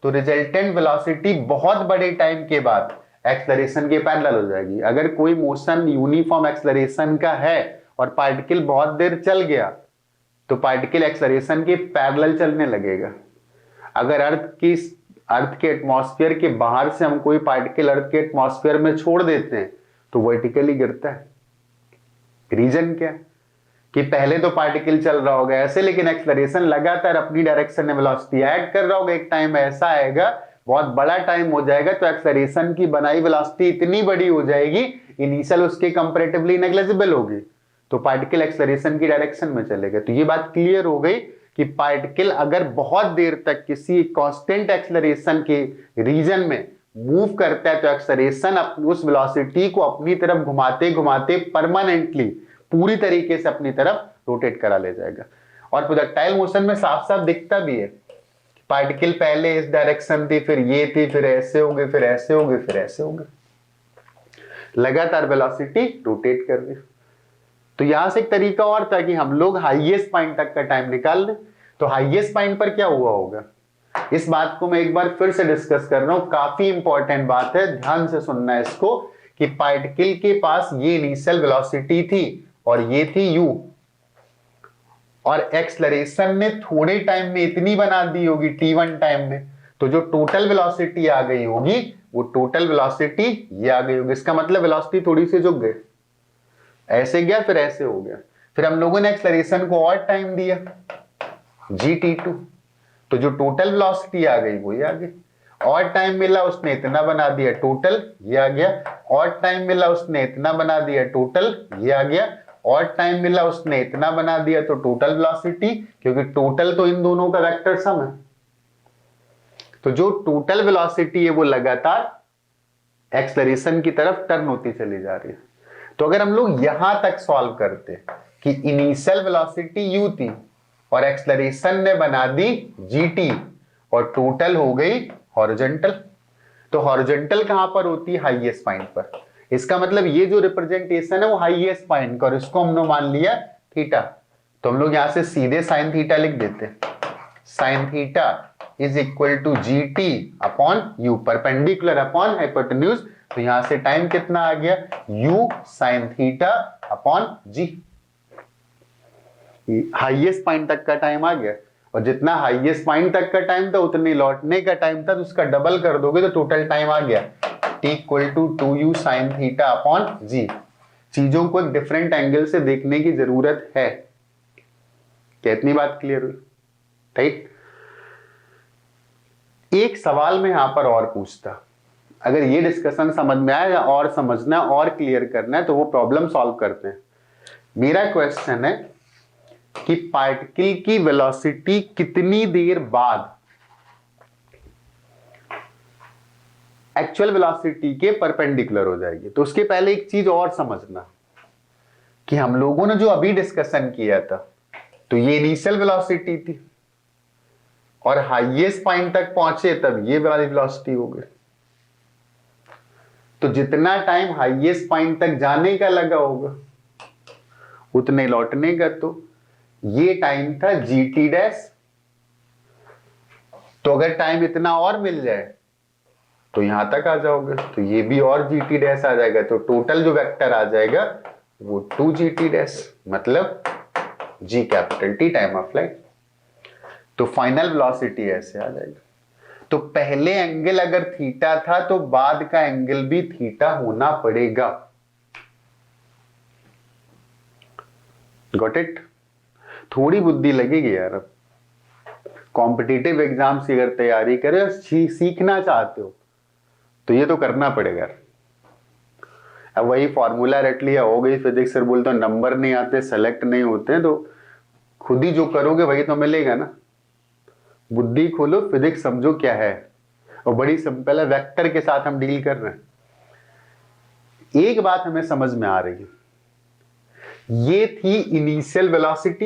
तो रिजल्टेंट वेलोसिटी बहुत बड़े टाइम के बाद एक्सेलरेशन के पैरेलल हो जाएगी। अगर कोई मोशन यूनिफॉर्म एक्सेलरेशन का है और पार्टिकल बहुत देर चल गया, तो पार्टिकल एक्सेलरेशन के पैरेलल चलने लगेगा। अगर अर्थ के एटमॉस्फेयर के बाहर से हम कोई पार्टिकल अर्थ के एटमॉस्फेयर में छोड़ देते हैं तो वर्टिकली गिरता है। रीजन क्या कि पहले तो पार्टिकल चल रहा होगा ऐसे, लेकिन एक्सेलरेशन लगातार अपनी डायरेक्शन में वेलोसिटी ऐड कर रहा होगा। एक टाइम ऐसा आएगा, बहुत बड़ा टाइम हो जाएगा, तो एक्सेलरेशन की बनाई वेलोसिटी इतनी बड़ी हो जाएगी, इनिशियल उसके कंपैरेटिवली नेग्लिजिबल होगी, तो पार्टिकल एक्सेलरेशन की डायरेक्शन में चलेगा। तो ये बात क्लियर हो गई कि पार्टिकल अगर बहुत देर तक किसी कांस्टेंट एक्सेलरेशन के रीजन में मूव करता है, तो एक्सेलरेशन उस वेलोसिटी को अपनी तरफ घुमाते घुमाते परमानेंटली पूरी तरीके से अपनी तरफ रोटेट करा ले जाएगा। और प्रोजेक्टाइल मोशन में साफ साफ दिखता भी है, पार्टिकल पहले इस डायरेक्शन थी, फिर ये थी, फिर ऐसे हो गए, फिर ऐसे हो गए, फिर ऐसे हो गए, लगातार वेलोसिटी रोटेट कर रही। तो यहां से एक तरीका और था कि हम लोग हाईएस्ट पॉइंट तक का टाइम निकाल लें। तो हाईएस्ट पॉइंट पर क्या हुआ होगा, इस बात को मैं एक बार फिर से डिस्कस कर रहा हूं, काफी इंपॉर्टेंट बात है, ध्यान से सुनना है इसको, कि पार्टिकल के पास ये इनिशियल वेलोसिटी थी और ये थी u, और एक्सेलरेशन ने थोड़े टाइम में इतनी बना दी होगी t1 टाइम में, तो जो टोटल वेलोसिटी आ गई होगी वो टोटल वेलोसिटी ये आ गई होगी। इसका मतलब वेलोसिटी थोड़ी सी झुक गई, ऐसे गया फिर ऐसे हो गया, फिर हम लोगों ने एक्सेलरेशन को और टाइम दिया gt2, तो जो टोटल वेलोसिटी आ गई वो ये आ गई। और टाइम मिला उसने इतना बना दिया, टोटल ये आ गया। और टाइम मिला उसने इतना बना दिया, टोटल ये आ गया। और टाइम मिला उसने इतना बना दिया, तो टोटल वेलोसिटी, क्योंकि टोटल तो इन दोनों का वेक्टर सम है, तो जो टोटल वेलोसिटी है वो लगातार एक्सेलरेशन की तरफ टर्न होती चली जा रही है। तो अगर हम लोग यहां तक सॉल्व करते कि इनिशियल वेलोसिटी u थी और एक्सेलरेशन ने बना दी gt और टोटल हो गई हॉरिजॉन्टल, तो हॉरिजॉन्टल कहां पर होती है, हाईएस्ट पॉइंट पर। इसका मतलब ये जो रिप्रेजेंटेशन है वो हाईएस्ट पॉइंट का, और इसको हमने मान लिया थीटा, तो हम लोग यहां से सीधे साइन थीटा लिख देते, sine theta is equal to gt upon u, perpendicular upon hypotenuse. तो यहां से टाइम कितना आ गया, u sine theta upon g, highest point तक का टाइम आ गया, और जितना हाईएस्ट पॉइंट तक का टाइम था उतनी लौटने का टाइम था, तो उसका डबल कर दोगे तो टोटल टाइम आ गया t equal to 2u sine theta upon g। चीजों को एक डिफरेंट एंगल से देखने की जरूरत है, कितनी बात क्लियर हुई, राइट। एक सवाल में यहां पर और पूछता, अगर ये डिस्कशन समझ में आया या और समझना और क्लियर करना है तो वो प्रॉब्लम सॉल्व करते हैं। मेरा क्वेश्चन है कि पार्टिकल की वेलोसिटी कितनी देर बाद एक्चुअल वेलोसिटी के परपेंडिकुलर हो जाएगी। तो उसके पहले एक चीज और समझना कि हम लोगों ने जो अभी डिस्कशन किया था, तो ये इनिशियल वेलोसिटी थी और हाईएस्ट पॉइंट तक पहुंचे तब ये वाली वेलोसिटी हो गई, तो जितना टाइम हाईएस्ट पॉइंट तक जाने का लगा होगा उतने लौटने का, तो ये टाइम था gt डैश। तो अगर टाइम इतना और मिल जाए तो यहां तक आ जाओगे, तो ये भी और gt डैश आ जाएगा, तो टोटल जो वेक्टर आ जाएगा वो 2gt डैश, मतलब g capital T time of flight. तो फाइनल वेलोसिटी ऐसे आ जाएगी। तो पहले एंगल अगर थीटा था तो बाद का एंगल भी थीटा होना पड़ेगा, गॉट इट। थोड़ी बुद्धि लगेगी यार, अब कॉम्पिटिटिव एग्जाम की अगर तैयारी करे, सीखना चाहते हो तो ये तो करना पड़ेगा। अब वही फॉर्मूला रट लिया, हो गई फिजिक्स, सर बोलते हो नंबर नहीं आते, सेलेक्ट नहीं होते, तो खुद ही जो करोगे वही तो मिलेगा ना। बुद्धि खोलो, फिजिक्स समझो क्या है, और बड़ी सिंपल है, वेक्टर के साथ हम डील कर रहे हैं। एक बात हमें समझ में आ रही है, ये थी इनिशियल वेलोसिटी,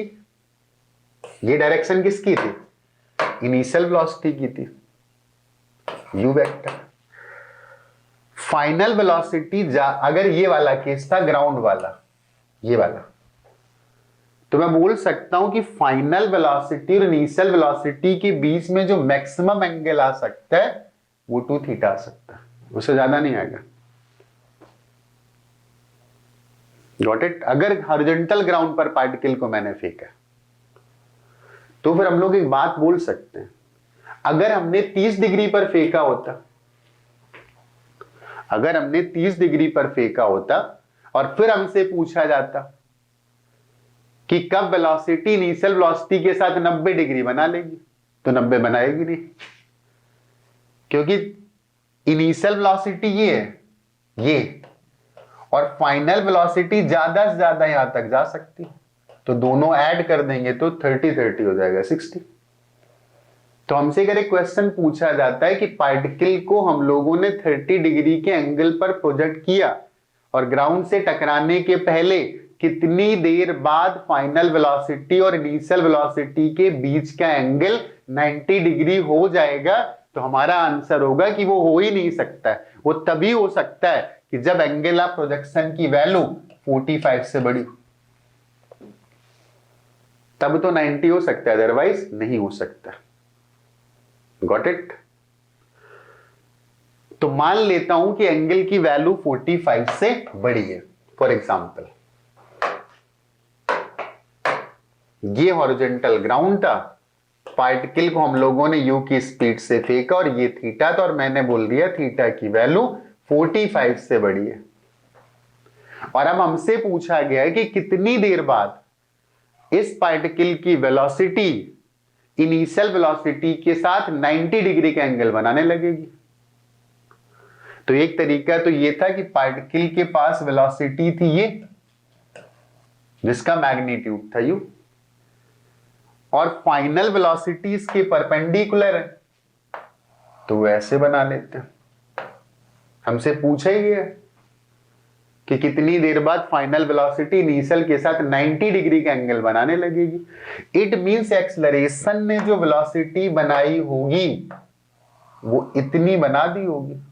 ये डायरेक्शन किसकी थी, इनिशियल वेलोसिटी की थी, u वेक्टर। फाइनल वेलोसिटी अगर ये वाला केस था ग्राउंड वाला, ये वाला, तो मैं बोल सकता हूं कि फाइनल वेलोसिटी और इनिशियल वेलोसिटी के बीच में जो मैक्सिमम एंगल आ सकता है वो 2 थीटा आ सकता है, उससे ज्यादा नहीं आएगा। Got it. अगर हॉरिजॉन्टल ग्राउंड पर पार्टिकल को मैंने फेंका तो फिर हम लोग एक बात बोल सकते हैं, अगर हमने 30 डिग्री पर फेंका होता, अगर हमने 30 डिग्री पर फेंका होता और फिर हमसे पूछा जाता कि कब वेलोसिटी इनिशियल वेलोसिटी के साथ 90 डिग्री बना लेगी, तो 90 बनाएगी नहीं, क्योंकि इनिशियल वेलोसिटी ये है, ये, और फाइनल वेलोसिटी ज्यादा से ज्यादा यहां तक जा सकती है, तो दोनों ऐड कर देंगे तो 30-30 हो जाएगा 60। तो हमसे अगर एक क्वेश्चन पूछा जाता है कि पार्टिकल को हम लोगों ने 30 डिग्री के एंगल पर प्रोजेक्ट किया और ग्राउंड से टकराने के पहले कितनी देर बाद फाइनल वेलोसिटी और इनिशियल वेलोसिटी के बीच का एंगल 90 डिग्री हो जाएगा, तो हमारा आंसर होगा कि वो हो ही नहीं सकता है। वो तभी हो सकता है कि जब एंगल ऑफ प्रोजेक्शन की वैल्यू 45 से बड़ी, तब तो 90 हो सकता है, अदरवाइज नहीं हो सकता। Got it. तो मान लेता हूं कि एंगल की वैल्यू 45 से बड़ी है। फॉर एग्जाम्पल ये हॉरिजॉन्टल ग्राउंड था, पार्टिकल को हम लोगों ने u की स्पीड से फेंका और ये थीटा था, और मैंने बोल दिया थीटा की वैल्यू 45 से बड़ी है। और अब हमसे पूछा गया है कि कितनी देर बाद इस पार्टिकल की वेलोसिटी इनिशियल वेलोसिटी के साथ 90 डिग्री का एंगल बनाने लगेगी। तो एक तरीका तो ये था कि पार्टिकल के पास वेलोसिटी थी ये, जिसका मैग्नीट्यूड था u, और फाइनल वेलोसिटी इसके परपेंडिकुलर है, तो वैसे बना लेते हैं। हमसे पूछा ही है कि कितनी देर बाद फाइनल वेलोसिटी इनिशियल के साथ 90 डिग्री का एंगल बनाने लगेगी। इट मींस एक्सेलरेशन ने जो वेलोसिटी बनाई होगी वो इतनी बना दी होगी।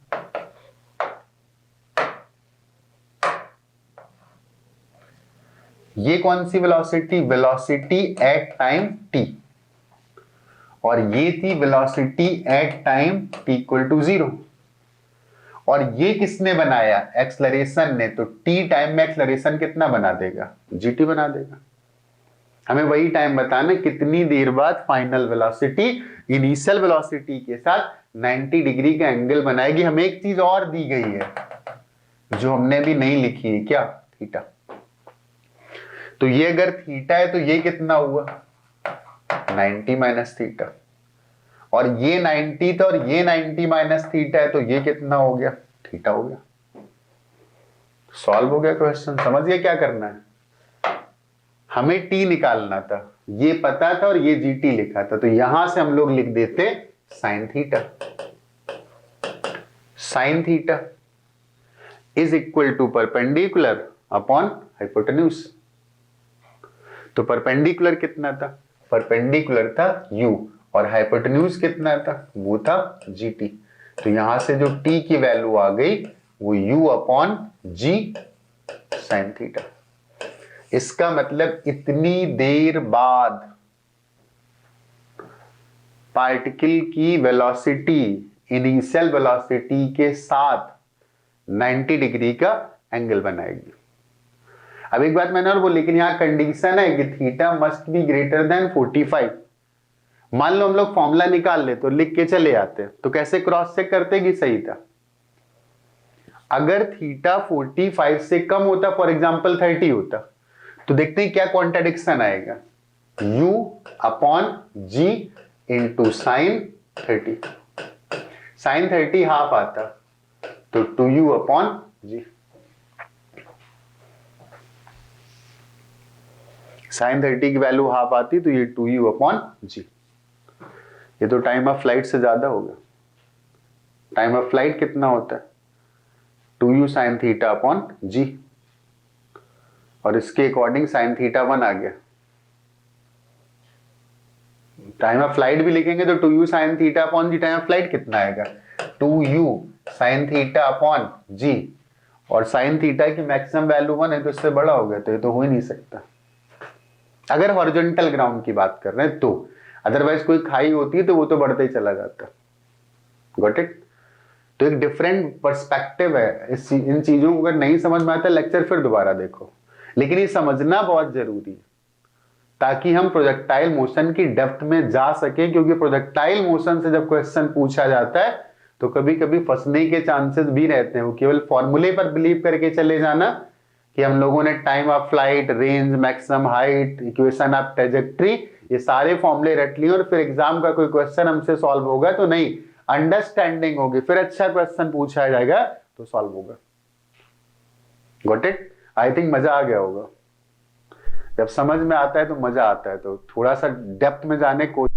ये कौन सी velocity, velocity at time t, और ये थी velocity at time t equal to 0। और ये किसने बनाया, एक्सेलरेशन ने, तो t टाइम में एक्सेलरेशन कितना बना देगा, gt बना देगा। हमें वही टाइम बताना कितनी देर बाद फाइनल वेलोसिटी इनिशियल वेलोसिटी के साथ 90 डिग्री का एंगल बनाएगी। हमें एक चीज और दी गई है जो हमने भी नहीं लिखी है, क्या, थीटा। तो ये अगर थीटा है तो ये कितना हुआ, 90 माइनस थीटा, और ये 90 था और ये 90 माइनस थीटा है, तो ये कितना हो गया, थीटा हो गया। सॉल्व हो गया क्वेश्चन। समझ गए क्या करना है, हमें t निकालना था, ये पता था और ये gt लिखा था, तो यहां से हम लोग लिख देते sine theta. Sine theta is equal to perpendicular upon hypotenuse. तो परपेंडिकुलर कितना था, परपेंडिकुलर था u, और हाइपोटेन्यूज कितना था, वो था gt। तो यहां से जो t की वैल्यू आ गई वो u upon g sine theta. इसका मतलब इतनी देर बाद पार्टिकल की वेलोसिटी इनिशियल वेलोसिटी के साथ 90 डिग्री का एंगल बनाएगी। अब एक बात मैंने और बोली, लेकिन यहां कंडीशन है कि theta must be greater than 45। मान लो हम लोग फॉर्मूला निकाल ले तो लिख के चले आते, तो कैसे क्रॉस चेक करते कि सही था। अगर थीटा 45 से कम होता, फॉर एग्जांपल 30 होता, तो देखते हैं क्या कॉन्ट्राडिक्शन आएगा, u upon g into sine 30। Sine 30 half आता, तो 2u अपॉन g। साइन 30 की वैल्यू हाफ आती तो ये 2u अपॉन g। ये तो टाइम ऑफ फ्लाइट से ज्यादा होगा। टाइम ऑफ फ्लाइट कितना होता है, 2u साइन थीटा अपॉन जी, और इसके अकॉर्डिंग साइन थीटा 1 आ गया। टाइम ऑफ फ्लाइट भी लिखेंगे तो 2u sine theta upon g, time of flight कितना आएगा 2u साइन थीटा अपॉन जी, और साइन थीटा की मैक्सिमम वैल्यू 1 है तो इससे बड़ा हो गया, तो ये तो हो ही नहीं सकता अगर हॉरिजॉन्टल ग्राउंड की बात कर रहे हैं तो। अदरवाइज कोई खाई होती है तो वो तो बढ़ते ही चला जाता। Got it? तो एक डिफरेंट पर्सपेक्टिव है इन चीजों को, अगर नहीं समझ में आता लेक्चर फिर दोबारा देखो, लेकिन ये समझना बहुत जरूरी है ताकि हम प्रोजेक्टाइल मोशन की डेप्थ में जा सके, क्योंकि प्रोजेक्टाइल मोशन से जब क्वेश्चन पूछा जाता है तो कभी कभी फंसने के चांसेस भी रहते हैं। वो केवल फॉर्मूले पर बिलीव करके चले जाना कि हम लोगों ने time of flight, range, maximum height, equation of trajectory, ये सारे फॉर्मूले रट लिए और फिर एग्जाम का कोई क्वेश्चन हमसे सॉल्व होगा तो नहीं, अंडरस्टैंडिंग होगी, फिर अच्छा क्वेश्चन पूछा जाएगा तो सॉल्व होगा। Got it? आई थिंक मजा आ गया होगा। जब समझ में आता है तो मजा आता है, तो थोड़ा सा डेप्थ में जाने को